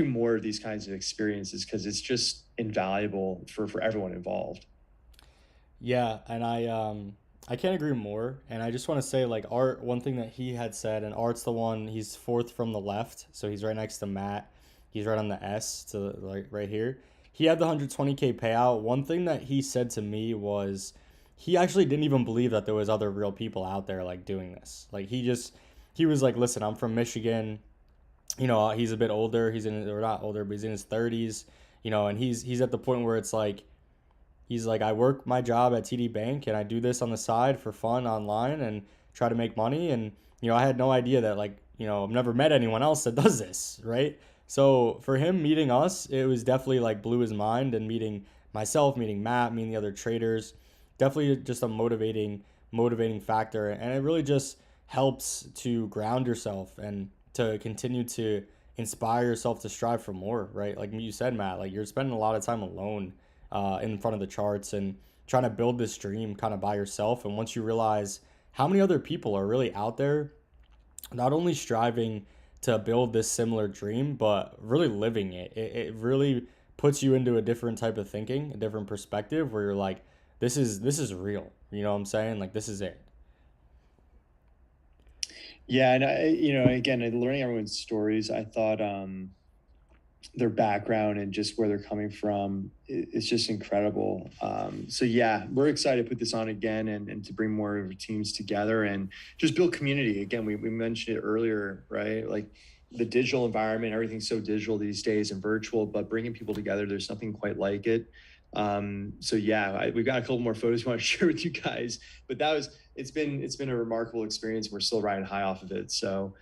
more of these kinds of experiences because it's just invaluable for everyone involved. Yeah, and I can't agree more. And I just want to say, like, Art, one thing that he had said, and Art's the one, he's fourth from the left, so he's right next to Matt. He's right on the S to like right here. He had the 120K payout. One thing that he said to me was he actually didn't even believe that there was other real people out there like doing this. Like he was like, "Listen, I'm from Michigan. He's a bit older. He's in, or not older, but he's in his 30s, and he's at the point where it's like he's like, I work my job at TD Bank and I do this on the side for fun online and try to make money. And, I had no idea that, like, I've never met anyone else that does this, right? So for him meeting us, it was definitely like blew his mind, and meeting myself, meeting Matt, meeting the other traders, definitely just a motivating factor. And it really just helps to ground yourself and to continue to inspire yourself to strive for more, right? Like you said, Matt, like you're spending a lot of time alone in front of the charts and trying to build this dream kind of by yourself. And once you realize how many other people are really out there, not only striving to build this similar dream, but really living it really puts you into a different type of thinking, a different perspective where you're like, this is real. You know what I'm saying? Like this is it. Yeah, and again, learning everyone's stories, I thought their background and just where they're coming from is just incredible. So yeah, we're excited to put this on again, and to bring more of our teams together and just build community. Again, we mentioned it earlier, right? Like the digital environment, everything's so digital these days and virtual, but bringing people together, there's nothing quite like it. So yeah, we've got a couple more photos we want to share with you guys, but it's been a remarkable experience. We're still riding high off of it. So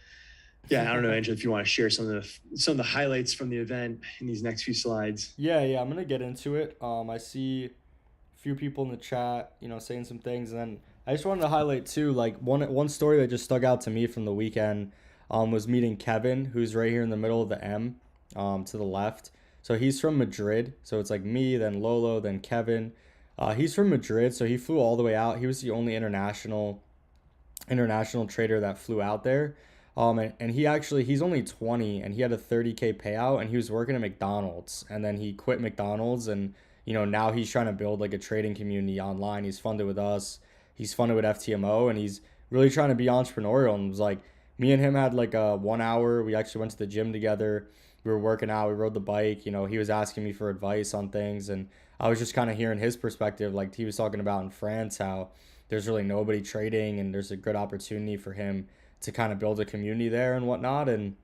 yeah, I don't know, Angela, if you want to share some of the highlights from the event in these next few slides. Yeah, I'm gonna get into it. I see a few people in the chat, saying some things, and then I just wanted to highlight too, like one story that just stuck out to me from the weekend, was meeting Kevin, who's right here in the middle of the M, to the left. So he's from Madrid. So it's like me, then Lolo, then Kevin. He's from Madrid, so he flew all the way out. He was the only international trader that flew out there. And he's only 20 and he had a 30K payout and he was working at McDonald's and then he quit McDonald's and now he's trying to build like a trading community online. He's funded with us. He's funded with FTMO and he's really trying to be entrepreneurial and was like me and him had like a 1 hour. We actually went to the gym together. We were working out. We rode the bike. He was asking me for advice on things and I was just kind of hearing his perspective. Like he was talking about in France how there's really nobody trading and there's a good opportunity for him to kind of build a community there and whatnot. And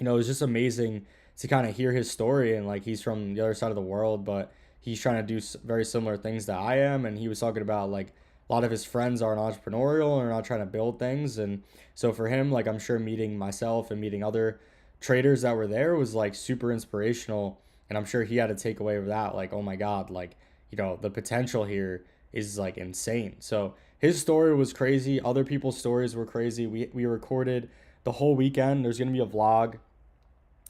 it was just amazing to kind of hear his story. And like he's from the other side of the world, but he's trying to do very similar things that I am. And he was talking about like a lot of his friends are entrepreneurial and are not trying to build things. And so for him, like I'm sure meeting myself and meeting other traders that were there was like super inspirational. And I'm sure he had to take away with that, like, oh my God, like, the potential here is like insane. So his story was crazy. Other people's stories were crazy. We recorded the whole weekend. There's going to be a vlog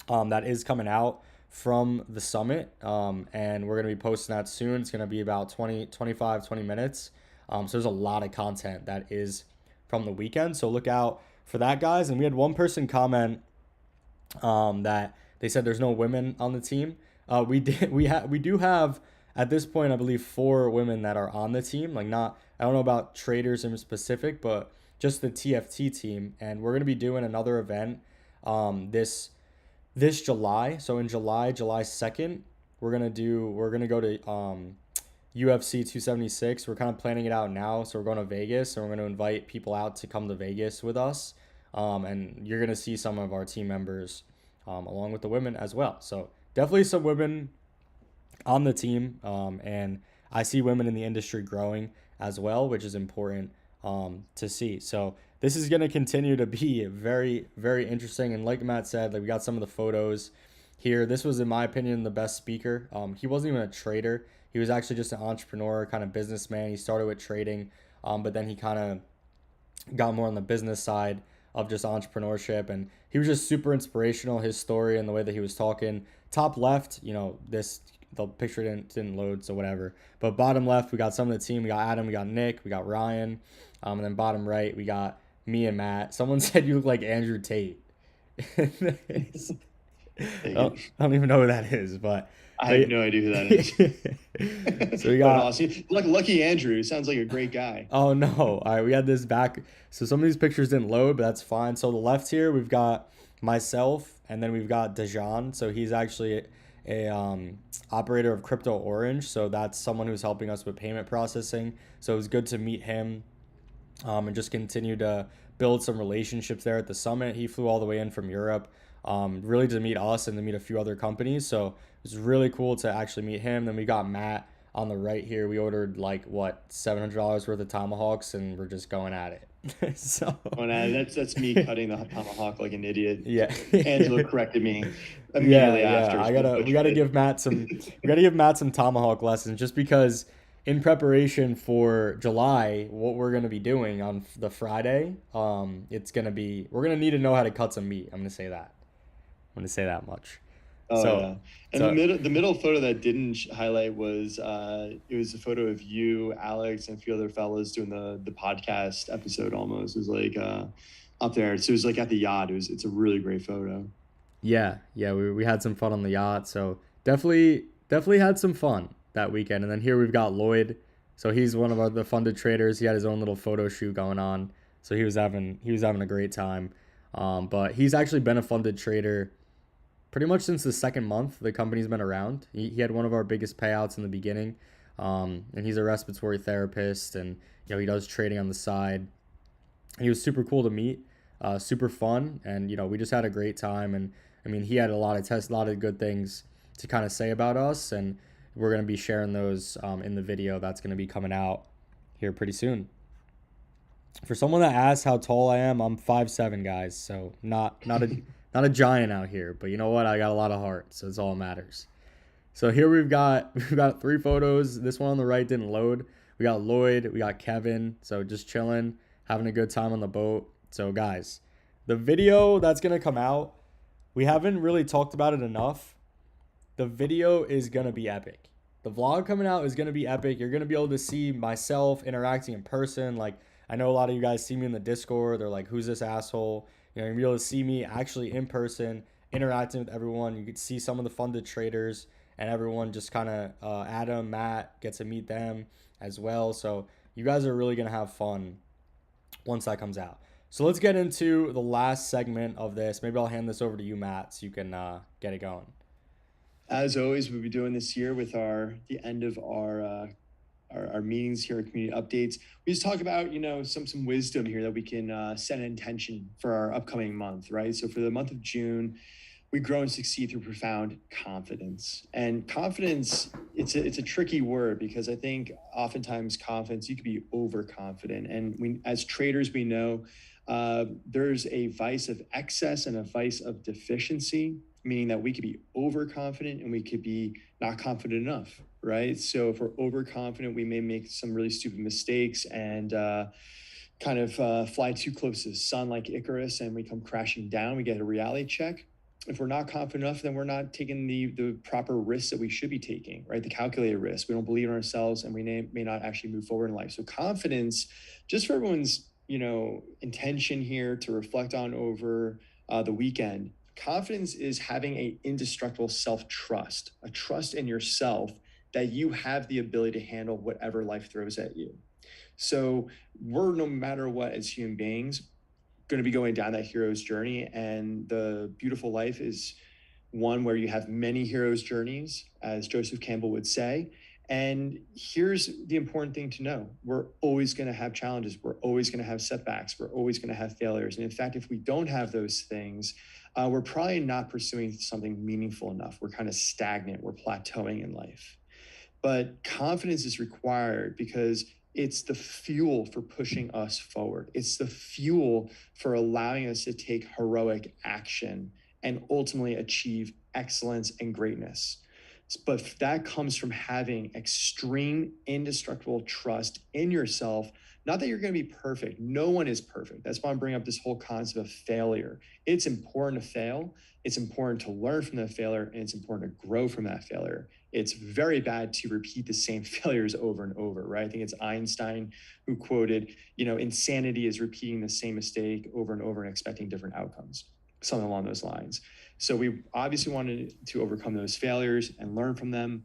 that is coming out from the summit. And we're going to be posting that soon. It's going to be about 20 minutes. So there's a lot of content that is from the weekend. So look out for that, guys. And we had one person comment that they said there's no women on the team. We do have at this point, I believe 4 women that are on the team. Like I don't know about traders in specific, but just the TFT team. And we're gonna be doing another event this July. So in July 2nd, we're gonna go to UFC 276. We're kind of planning it out now. So we're going to Vegas and we're going to invite people out to come to Vegas with us. And you're going to see some of our team members along with the women as well. So definitely some women on the team. And I see women in the industry growing as well, which is important to see. So this is going to continue to be very, very interesting. And like Matt said, like we got some of the photos here. This was, in my opinion, the best speaker. He wasn't even a trader. He was actually just an entrepreneur, kind of businessman. He started with trading, but then he kind of got more on the business side of just entrepreneurship. And he was just super inspirational, his story and the way that he was talking. Top left, the picture didn't load, so whatever. But bottom left, we got some of the team. We got Adam, we got Nick, we got Ryan. And then bottom right, we got me and Matt. Someone said you look like Andrew Tate. I don't even know who that is, but I have no idea who that is. So we got awesome. Lucky Andrew sounds like a great guy. Oh no! All right, we had this back. So some of these pictures didn't load, but that's fine. So the left here, we've got myself, and then we've got Dejan. So he's actually a operator of Crypto Orange. So that's someone who's helping us with payment processing. So it was good to meet him, and just continue to build some relationships there at the summit. He flew all the way in from Europe, really to meet us and to meet a few other companies. So it was really cool to actually meet him. Then we got Matt on the right here. We ordered like $700 worth of tomahawks, and we're just going at it. So that's me cutting the tomahawk like an idiot. Yeah, Angela corrected me immediately after. We gotta give Matt some tomahawk lessons, just because in preparation for July, what we're gonna be doing on the Friday, we're gonna need to know how to cut some meat. I'm gonna say that much. Oh, yeah. And the middle photo that didn't highlight was it was a photo of you, Alex, and a few other fellas doing the podcast episode almost. It was like up there. So it was like at the yacht. It's a really great photo. Yeah. We had some fun on the yacht. So definitely had some fun that weekend. And then here we've got Lloyd. So he's one of the funded traders. He had his own little photo shoot going on. So he was having a great time. But he's actually been a funded trader pretty much since the second month the company's been around. He had one of our biggest payouts in the beginning, and he's a respiratory therapist, and he does trading on the side. He was super cool to meet, super fun, and we just had a great time. And I mean, he had a lot of good things to kind of say about us, and we're gonna be sharing those in the video that's gonna be coming out here pretty soon. For someone that asked how tall I am, I'm 5'7", guys, so not a giant out here, but you know what? I got a lot of heart, so it's all that matters. So here we've got 3 photos. This one on the right didn't load. We got Lloyd, we got Kevin, so just chilling, having a good time on the boat. So guys, the video that's gonna come out, we haven't really talked about it enough. The video is gonna be epic. The vlog coming out is gonna be epic. You're gonna be able to see myself interacting in person. Like, I know a lot of you guys see me in the Discord. They're like, who's this asshole? You're gonna be able to see me actually in person, interacting with everyone. You could see some of the funded traders and everyone just kind of Adam, Matt, get to meet them as well. So you guys are really gonna have fun once that comes out. So let's get into the last segment of this. Maybe I'll hand this over to you, Matt, so you can get it going. As always, we'll be doing this year with the end of our meetings here, community updates. We just talk about some wisdom here that we can set an intention for our upcoming month, right? So for the month of June, we grow and succeed through profound confidence. And confidence, it's a tricky word because I think oftentimes confidence, you could be overconfident. And we, as traders, we know there's a vice of excess and a vice of deficiency, meaning that we could be overconfident and we could be not confident enough, right? So if we're overconfident, we may make some really stupid mistakes and fly too close to the sun like Icarus and we come crashing down. We get a reality check. If we're not confident enough, then we're not taking the proper risks that we should be taking, right? The calculated risk. We don't believe in ourselves and we may not actually move forward in life. So confidence, just for everyone's, intention here to reflect on over the weekend, confidence is having a indestructible self-trust, a trust in yourself that you have the ability to handle whatever life throws at you. So we're, no matter what, as human beings, going to be going down that hero's journey. And the beautiful life is one where you have many hero's journeys, as Joseph Campbell would say. And here's the important thing to know. We're always going to have challenges. We're always going to have setbacks. We're always going to have failures. And in fact, if we don't have those things, we're probably not pursuing something meaningful enough. We're kind of stagnant. We're plateauing in life. But confidence is required because it's the fuel for pushing us forward. It's the fuel for allowing us to take heroic action and ultimately achieve excellence and greatness. But that comes from having extreme, indestructible trust in yourself. Not that you're going to be perfect. No one is perfect. That's why I'm bringing up this whole concept of failure. It's important to fail. It's important to learn from that failure, and it's important to grow from that failure. It's very bad to repeat the same failures over and over, right? I think it's Einstein who quoted, insanity is repeating the same mistake over and over and expecting different outcomes, something along those lines. So we obviously wanted to overcome those failures and learn from them.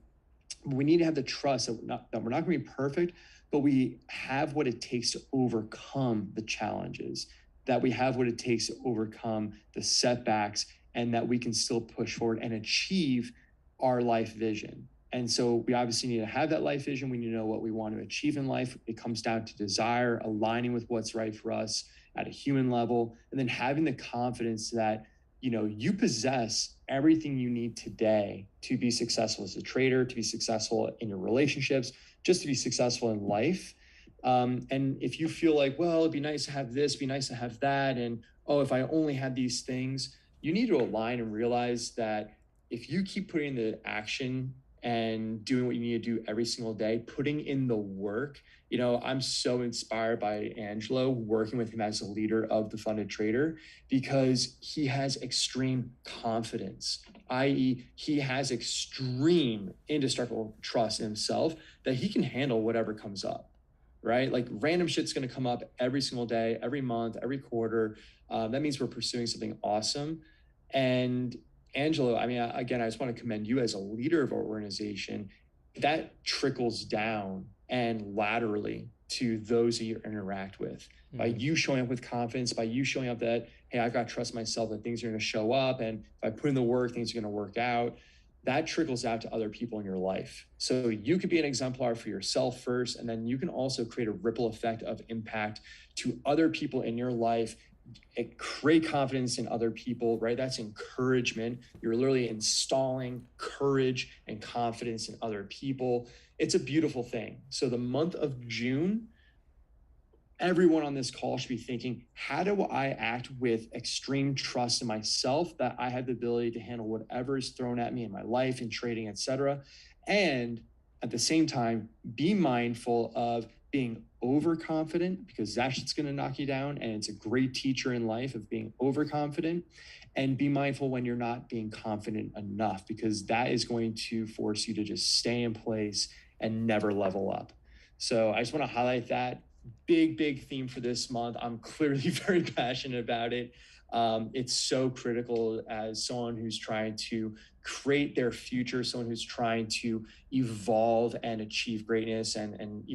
But we need to have the trust that we're not going to be perfect, but we have what it takes to overcome the challenges, that we have what it takes to overcome the setbacks, and that we can still push forward and achieve our life vision. And so we obviously need to have that life vision. We need to know what we want to achieve in life. It comes down to desire, aligning with what's right for us at a human level, and then having the confidence that you possess everything you need today to be successful as a trader, to be successful in your relationships, just to be successful in life. And if you feel like, well, it'd be nice to have this, be nice to have that, and if I only had these things, you need to align and realize that if you keep putting the action and doing what you need to do every single day, putting in the work, I'm so inspired by Angelo, working with him as a leader of the Funded Trader, because he has extreme confidence, i.e., he has extreme indestructible trust in himself that he can handle whatever comes up, right? Like random shit's going to come up every single day, every month, every quarter. That means we're pursuing something awesome. And Angelo, again, I just want to commend you as a leader of our organization. That trickles down and laterally to those that you interact with. Mm-hmm. By you showing up with confidence, by you showing up that, hey, I've got to trust myself that things are going to show up, and if I put in the work, things are going to work out. That trickles out to other people in your life. So you could be an exemplar for yourself first, and then you can also create a ripple effect of impact to other people in your life. Create confidence in other people, right? That's encouragement. You're literally installing courage and confidence in other people. It's a beautiful thing. So the month of June, everyone on this call should be thinking, how do I act with extreme trust in myself that I have the ability to handle whatever is thrown at me in my life, in trading, etc. And at the same time, be mindful of being overconfident, because that's just going to knock you down. And it's a great teacher in life of being overconfident. And be mindful when you're not being confident enough, because that is going to force you to just stay in place and never level up. So I just want to highlight that big theme for this month. I'm clearly very passionate about it. It's so critical as someone who's trying to create their future, someone who's trying to evolve and achieve greatness, and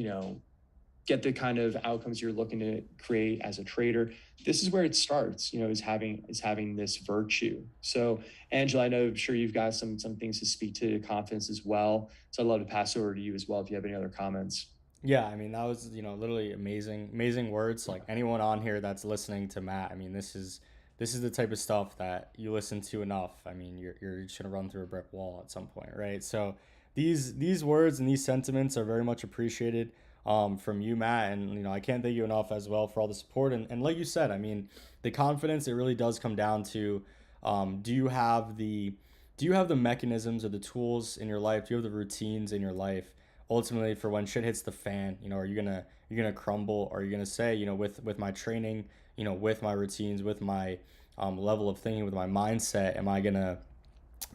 get the kind of outcomes you're looking to create as a trader. This is where it starts, is having this virtue. So Angela, I know, I'm sure you've got some things to speak to confidence as well, so I'd love to pass over to you as well if you have any other comments. Yeah, I mean that was, literally amazing, amazing words. Like anyone on here that's listening to Matt, I mean this is the type of stuff that you listen to enough. I mean you're just gonna run through a brick wall at some point, right? So these words and these sentiments are very much appreciated from you, Matt, and I can't thank you enough as well for all the support. And like you said, I mean the confidence, it really does come down to do you have the mechanisms or the tools in your life? Do you have the routines in your life ultimately for when shit hits the fan? Are you gonna crumble? Or are you gonna say, with my training, with my routines, with my level of thinking, with my mindset, am I gonna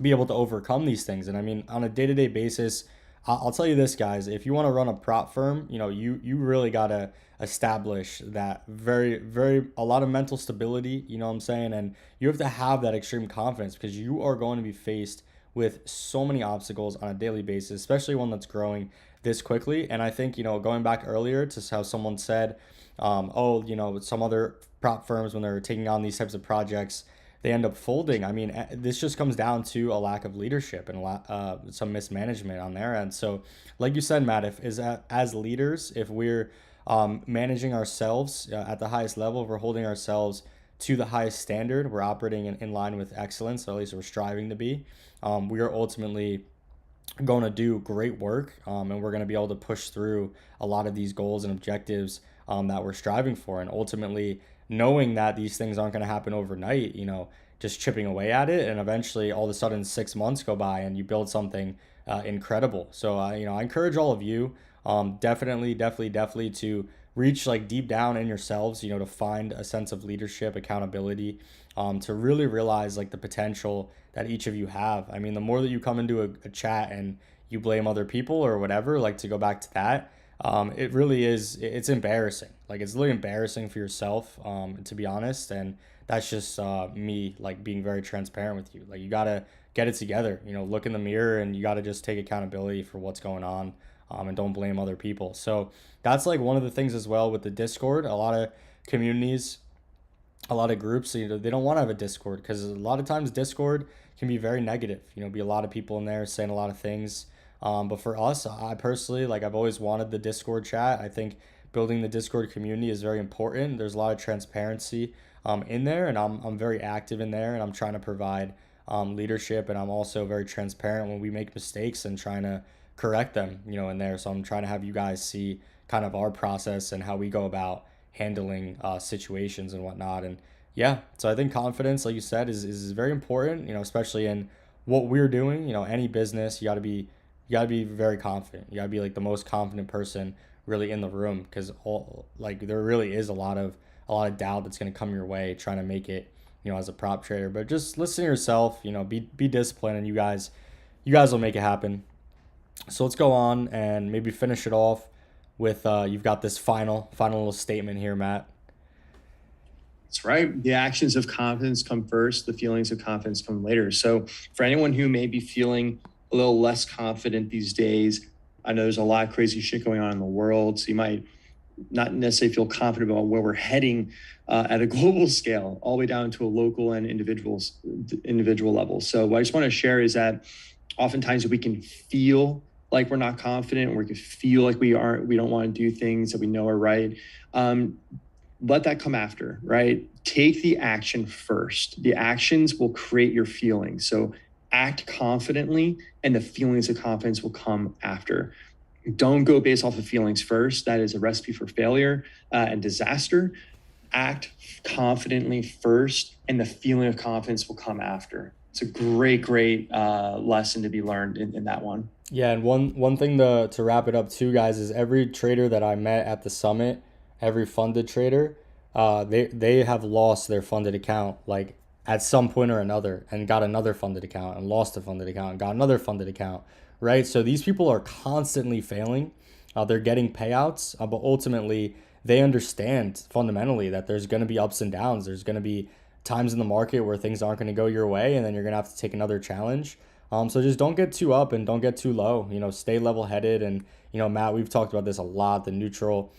be able to overcome these things? And I mean, on a day-to-day basis, I'll tell you this, guys, if you want to run a prop firm, you really gotta establish that very a lot of mental stability, you know what I'm saying? And you have to have that extreme confidence, because you are going to be faced with so many obstacles on a daily basis, especially one that's growing this quickly. And I think, going back earlier to how someone said, oh, some other prop firms, when they're taking on these types of projects, they end up folding. I mean, this just comes down to a lack of leadership and some mismanagement on their end. So, like you said, Matt, if is as leaders, if we're managing ourselves at the highest level, if we're holding ourselves to the highest standard, we're operating in line with excellence, or at least we're striving to be. We are ultimately going to do great work, and we're going to be able to push through a lot of these goals and objectives that we're striving for. And ultimately, knowing that these things aren't going to happen overnight, just chipping away at it, and eventually all of a sudden 6 months go by and you build something incredible. So, I encourage all of you, definitely to reach like deep down in yourselves, to find a sense of leadership, accountability, to really realize like the potential that each of you have. I mean, the more that you come into a chat and you blame other people or whatever, like to go back to that, it really is, it's embarrassing. Like it's really embarrassing for yourself, to be honest. And that's just me like being very transparent with you. Like you gotta get it together, look in the mirror, and you gotta just take accountability for what's going on, and don't blame other people. So that's like one of the things as well with the Discord. A lot of communities, a lot of groups, they don't want to have a Discord, because a lot of times Discord can be very negative. Be a lot of people in there saying a lot of things. But for us, I personally, like, I've always wanted the Discord chat. I think building the Discord community is very important. There's a lot of transparency in there, and I'm very active in there, and I'm trying to provide leadership, and I'm also very transparent when we make mistakes and trying to correct them, in there. So I'm trying to have you guys see kind of our process and how we go about handling situations and whatnot. And yeah, so I think confidence, like you said, is very important, especially in what we're doing. Any business, you got to be very confident. You got to be like the most confident person really in the room, because all like there really is a lot of doubt that's going to come your way trying to make it, as a prop trader. But just listen to yourself, be disciplined, and you guys will make it happen. So let's go on and maybe finish it off with you've got this final little statement here, Matt. That's right. The actions of confidence come first, the feelings of confidence come later. So, for anyone who may be feeling a little less confident these days, I know there's a lot of crazy shit going on in the world. So, you might not necessarily feel confident about where we're heading at a global scale, all the way down to a local and individual level. So, what I just want to share is that oftentimes we can feel like we're not confident, or we can feel like we don't want to do things that we know are right. Let that come after, right? Take the action first. The actions will create your feelings. So act confidently, and the feelings of confidence will come after. Don't go based off of feelings first. That is a recipe for failure and disaster. Act confidently first, and the feeling of confidence will come after. It's a great lesson to be learned in that one. Yeah, and one thing to wrap it up too, guys, is every trader that I met at the summit, every funded trader, they have lost their funded account like at some point or another, and got another funded account, and lost a funded account, and got another funded account, right? So these people are constantly failing. They're getting payouts, but ultimately they understand fundamentally that there's going to be ups and downs. There's going to be times in the market where things aren't going to go your way, and then you're going to have to take another challenge. So just don't get too up and don't get too low. Stay level headed. And Matt, we've talked about this a lot. The neutral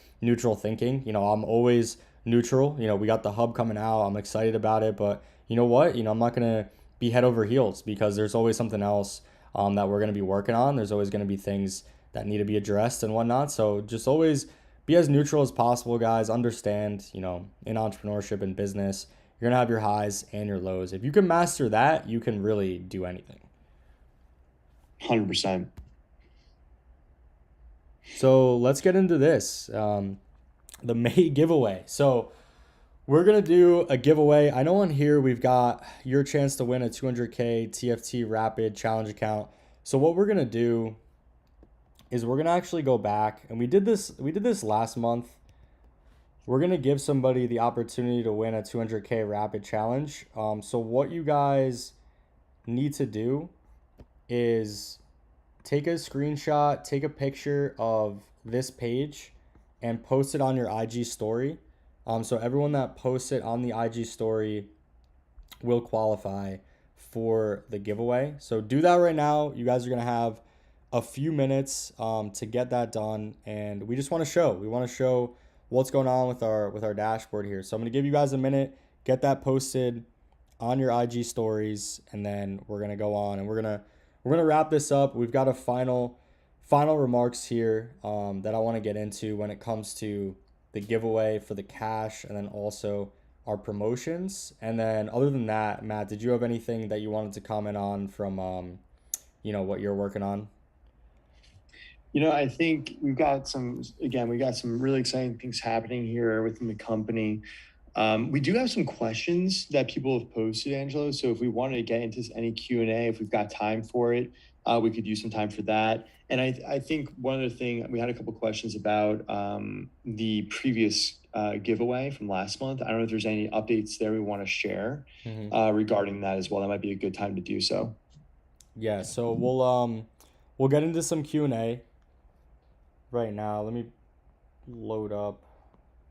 thinking. I'm always neutral. We got the hub coming out. I'm excited about it, but you know what? I'm not gonna be head over heels because there's always something else that we're gonna be working on. There's always gonna be things that need to be addressed and whatnot. So just always be as neutral as possible, guys. Understand, in entrepreneurship and business, you're gonna have your highs and your lows. If you can master that, you can really do anything. 100%. So let's get into this. The May giveaway. So we're going to do a giveaway. I know on here we've got your chance to win a 200K TFT Rapid Challenge account. So what we're going to do is we're going to actually go back, and we did this last month. We're going to give somebody the opportunity to win a 200K Rapid Challenge. So what you guys need to do is take a screenshot, take a picture of this page, and post it on your IG story. So everyone that posts it on the IG story will qualify for the giveaway. So do that right now. You guys are gonna have a few minutes to get that done, and we just want to show. We want to show what's going on with our dashboard here. So I'm gonna give you guys a minute, get that posted on your IG stories, and then we're gonna go on and we're gonna wrap this up. We've got a final remarks here that I want to get into when it comes to the giveaway for the cash, and then also our promotions. And then other than that, Matt, did you have anything that you wanted to comment on from what you're working on? I think we got some really exciting things happening here within the company. We do have some questions that people have posted, Angelo. So if we wanted to get into any Q&A, if we've got time for it, we could use some time for that. And I think one other thing, we had a couple of questions about the previous giveaway from last month. I don't know if there's any updates there we want to share regarding that as well. That might be a good time to do so. Yeah, so we'll get into some Q&A right now. Let me load up.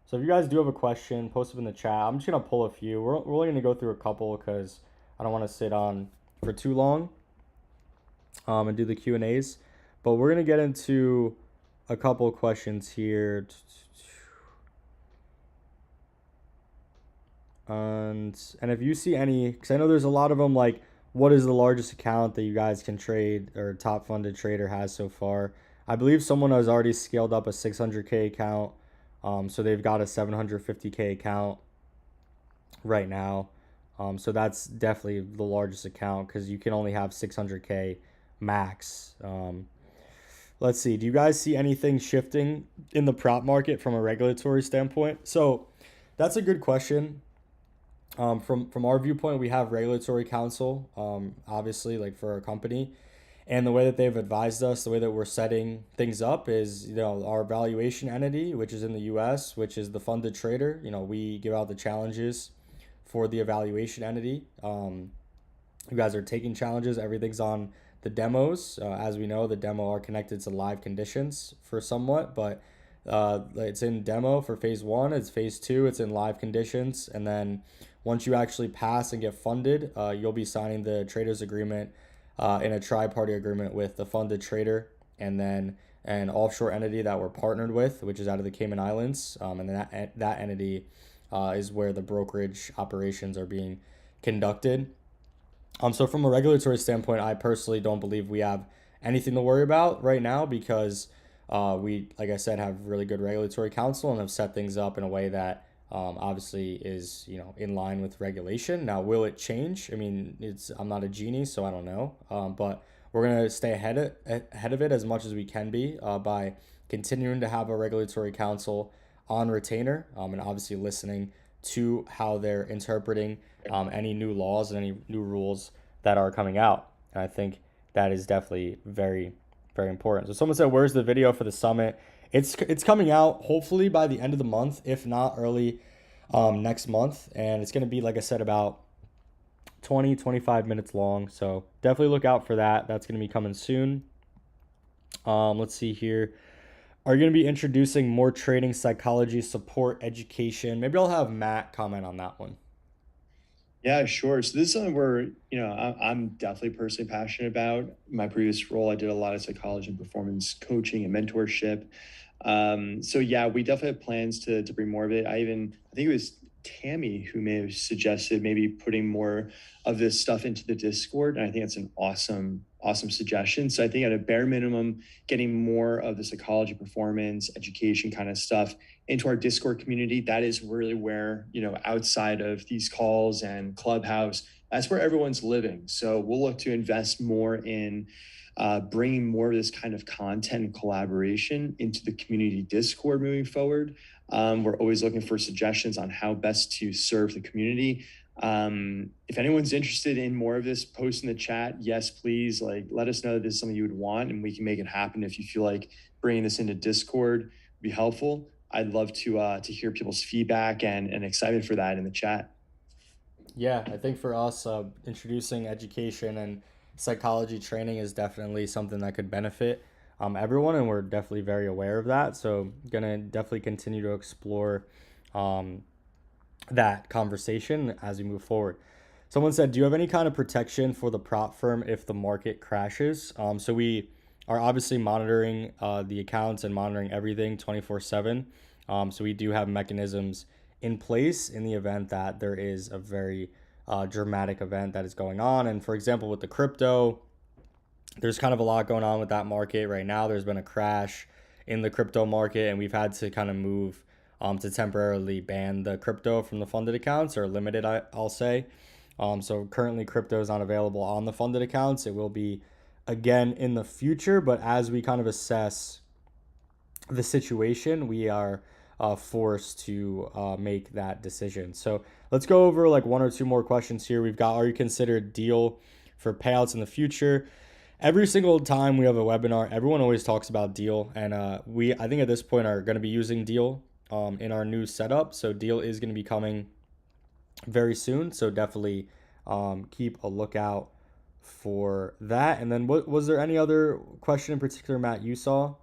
So if you guys do have a question, post them in the chat. I'm just going to pull a few. We're only going to go through a couple because I don't want to sit on for too long and do the Q&As. But we're going to get into a couple of questions here. And if you see any, because I know there's a lot of them, like what is the largest account that you guys can trade or top funded trader has so far? I believe someone has already scaled up a 600K account. So they've got a 750K account right now. So that's definitely the largest account because you can only have 600K max. Let's see. Do you guys see anything shifting in the prop market from a regulatory standpoint? So that's a good question. From our viewpoint, we have regulatory counsel, obviously, like for our company. And the way that they've advised us, the way that we're setting things up is, our valuation entity, which is in the US, which is the funded trader. We give out the challenges for the evaluation entity. You guys are taking challenges. Everything's on the demos. As we know, the demo are connected to live conditions for somewhat, but it's in demo for phase 1. It's phase 2. It's in live conditions. And then once you actually pass and get funded, you'll be signing the trader's agreement in a tri-party agreement with the funded trader and then an offshore entity that we're partnered with, which is out of the Cayman Islands. And that entity is where the brokerage operations are being conducted. So from a regulatory standpoint, I personally don't believe we have anything to worry about right now because we, like I said, have really good regulatory counsel and have set things up in a way that obviously is in line with regulation. Now, will it change? I mean, I'm not a genie, so I don't know. But we're gonna stay ahead of it as much as we can be by continuing to have a regulatory counsel on retainer and obviously listening to how they're interpreting any new laws and any new rules that are coming out. And I think that is definitely very, very important. So someone said, "Where's the video for the summit?" It's coming out hopefully by the end of the month, if not early next month. And it's going to be, like I said, about 20-25 minutes long. So definitely look out for that. That's going to be coming soon. Let's see here. Are you going to be introducing more trading psychology support education? Maybe I'll have Matt comment on that one. Yeah, sure. So this is something where, I'm definitely personally passionate about. My previous role, I did a lot of psychology and performance coaching and mentorship. So yeah, we definitely have plans to bring more of it. I think it was Tammy who may have suggested maybe putting more of this stuff into the Discord. And I think that's an awesome suggestion. So I think at a bare minimum, getting more of the psychology, performance, education kind of stuff into our Discord community. That is really where, outside of these calls and Clubhouse, that's where everyone's living. So we'll look to invest more in bringing more of this kind of content and collaboration into the community Discord moving forward. We're always looking for suggestions on how best to serve the community. If anyone's interested in more of this, post in the chat. Yes, please. Like, let us know that this is something you would want, and we can make it happen. If you feel like bringing this into Discord would be helpful, I'd love to hear people's feedback and excited for that in the chat. Yeah, I think for us, introducing education and psychology training is definitely something that could benefit everyone, and we're definitely very aware of that. So, gonna definitely continue to explore um, that conversation as we move forward. Someone said, "Do you have any kind of protection for the prop firm if the market crashes?" So we are obviously monitoring the accounts and monitoring everything 24/7. So we do have mechanisms in place in the event that there is a very dramatic event that is going on. And for example, with the crypto, there's kind of a lot going on with that market right now. There's been a crash in the crypto market, and we've had to kind of move to temporarily ban the crypto from the funded accounts or limit it, I'll say. So currently, crypto is not available on the funded accounts. It will be again in the future, but as we kind of assess the situation, we are forced to make that decision. So let's go over like one or two more questions here. We've got, are you considered Deel for payouts in the future? Every single time we have a webinar, everyone always talks about Deel, and I think at this point are going to be using Deel in our new setup. So Deel is going to be coming very soon. So definitely keep a lookout for that. And then what was there any other question in particular, Matt, you saw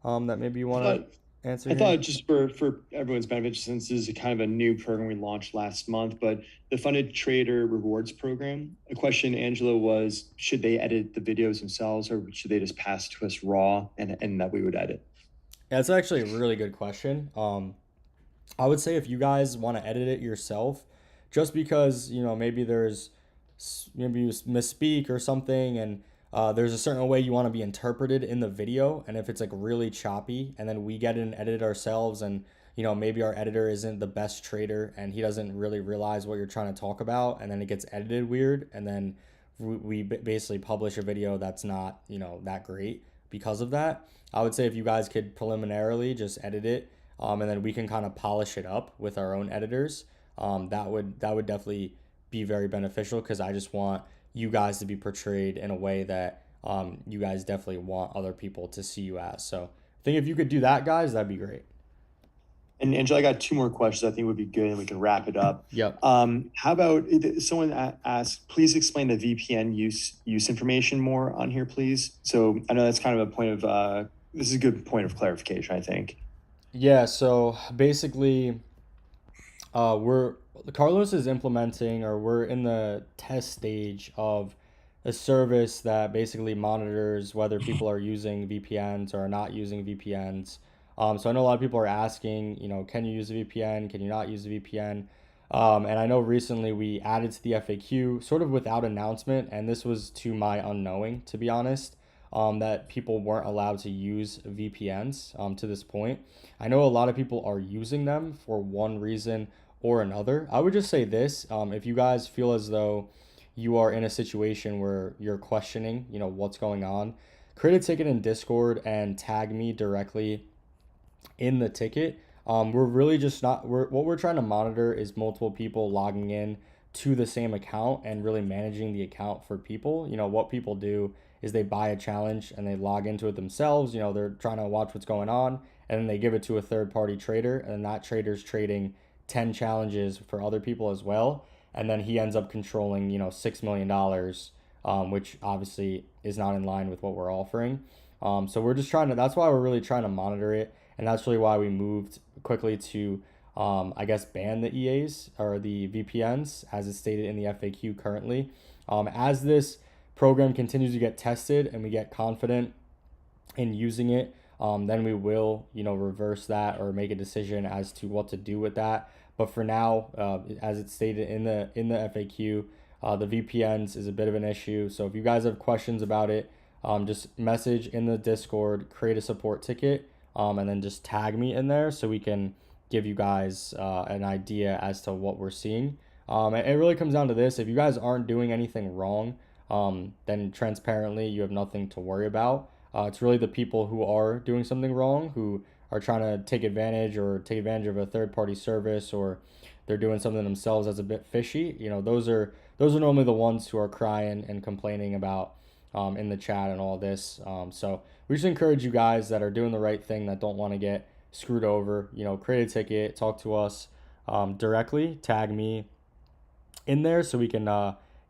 that maybe you want But to answer I here? thought just for everyone's benefit, since this is a kind of a new program we launched last month, but the funded trader rewards program. A question, Angela, was should they edit the videos themselves or should they just pass to us raw and that we would edit? Yeah, it's actually a really good question. I would say if you guys want to edit it yourself, just because maybe maybe you misspeak or something, and there's a certain way you want to be interpreted in the video, and if it's like really choppy, and then we get it and edit it ourselves, and maybe our editor isn't the best trader, and he doesn't really realize what you're trying to talk about, and then it gets edited weird, and then we basically publish a video that's not that great because of that. I would say if you guys could preliminarily just edit it, and then we can kind of polish it up with our own editors. That would definitely be very beneficial because I just want you guys to be portrayed in a way that you guys definitely want other people to see you as. So I think if you could do that, guys, that'd be great. And Angela, I got two more questions I think would be good and we can wrap it up. Yep. How about someone asked, please explain the VPN use information more on here, please. So I know that's kind of a point of this is a good point of clarification, I think. Yeah. So basically, we're Carlos is implementing, or we're in the test stage of a service that basically monitors whether people are using VPNs or are not using VPNs. So I know a lot of people are asking, can you use a VPN? Can you not use a VPN? And I know recently we added to the FAQ sort of without announcement, and this was to my unknowing, to be honest, that people weren't allowed to use VPNs to this point. I know a lot of people are using them for one reason or another. I would just say this, if you guys feel as though you are in a situation where you're questioning, what's going on, create a ticket in Discord and tag me directly in the ticket. We're really just not, what we're trying to monitor is multiple people logging in to the same account and really managing the account for people. What people do is they buy a challenge and they log into it themselves. They're trying to watch what's going on, and then they give it to a third party trader, and that trader's trading 10 challenges for other people as well. And then he ends up controlling, $6 million, which obviously is not in line with what we're offering. So we're just trying to, that's why we're really trying to monitor it. And that's really why we moved quickly to I guess, ban the EAs or the VPNs as it's stated in the FAQ currently. As this program continues to get tested and we get confident in using it, then we will, reverse that or make a decision as to what to do with that. But for now, as it's stated in the FAQ, the VPNs is a bit of an issue. So if you guys have questions about it, just message in the Discord, create a support ticket, and then just tag me in there so we can give you guys an idea as to what we're seeing. It really comes down to this: if you guys aren't doing anything wrong, then transparently you have nothing to worry about. It's really the people who are doing something wrong, who are trying to take advantage of a third party service, or they're doing something themselves that's a bit fishy. Those are normally the ones who are crying and complaining about in the chat and all this. So we just encourage you guys that are doing the right thing, that don't want to get screwed over. Create a ticket, talk to us directly, tag me in there so we can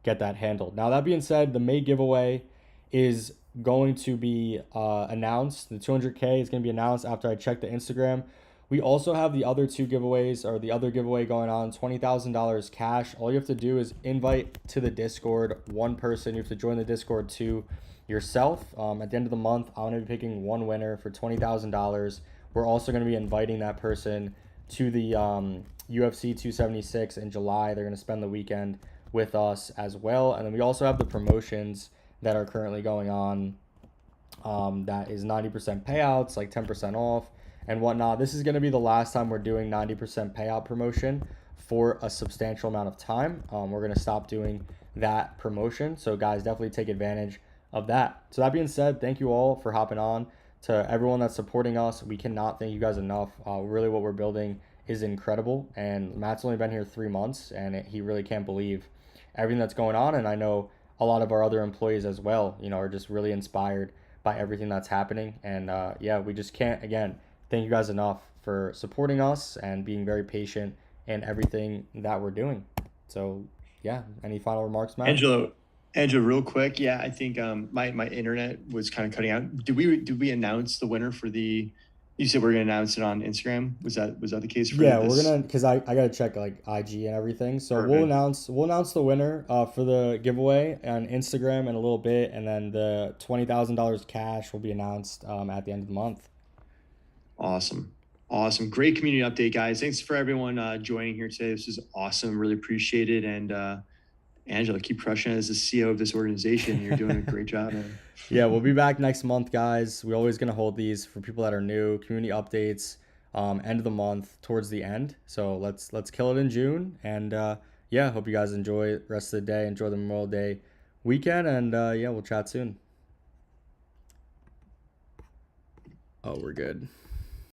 get that handled. Now, that being said, the May giveaway is going to be announced. The 200K is going to be announced after I check the Instagram. We also have the other two giveaways, or the other giveaway going on, $20,000 cash. All you have to do is invite to the Discord one person. You have to join the Discord to yourself. At the end of the month, I'm going to be picking one winner for $20,000. We're also going to be inviting that person to the UFC 276 in July. They're going to spend the weekend with us as well. And then we also have the promotions that are currently going on. That is 90% payouts, like 10% off and whatnot. This is going to be the last time we're doing 90% payout promotion for a substantial amount of time. We're going to stop doing that promotion. So guys, definitely take advantage of that. So that being said, thank you all for hopping on. To everyone that's supporting us, we cannot thank you guys enough. Really what we're building is incredible. And Matt's only been here 3 months, and he really can't believe everything that's going on. And I know a lot of our other employees as well, are just really inspired by everything that's happening. And we just can't, again, thank you guys enough for supporting us and being very patient in everything that we're doing. So yeah, any final remarks, Matt? Angelo, real quick. Yeah, I think my internet was kind of cutting out. Did we announce the winner for the? You said we're gonna announce it on Instagram. Was that the case for Yeah, this? we're gonna, because I gotta check like IG and everything. So Perfect. we'll announce the winner for the giveaway on Instagram in a little bit, and then the $20,000 cash will be announced at the end of the month. Awesome. Great community update, guys. Thanks for everyone joining here today. This is awesome. Really appreciate it. And Angela, keep crushing it as the CEO of this organization. You're doing a great job, man. Yeah, we'll be back next month, guys. We're always gonna hold these for people that are new. Community updates, end of the month, towards the end. So let's kill it in June. And hope you guys enjoy the rest of the day. Enjoy the Memorial Day weekend, and we'll chat soon. Oh, we're good.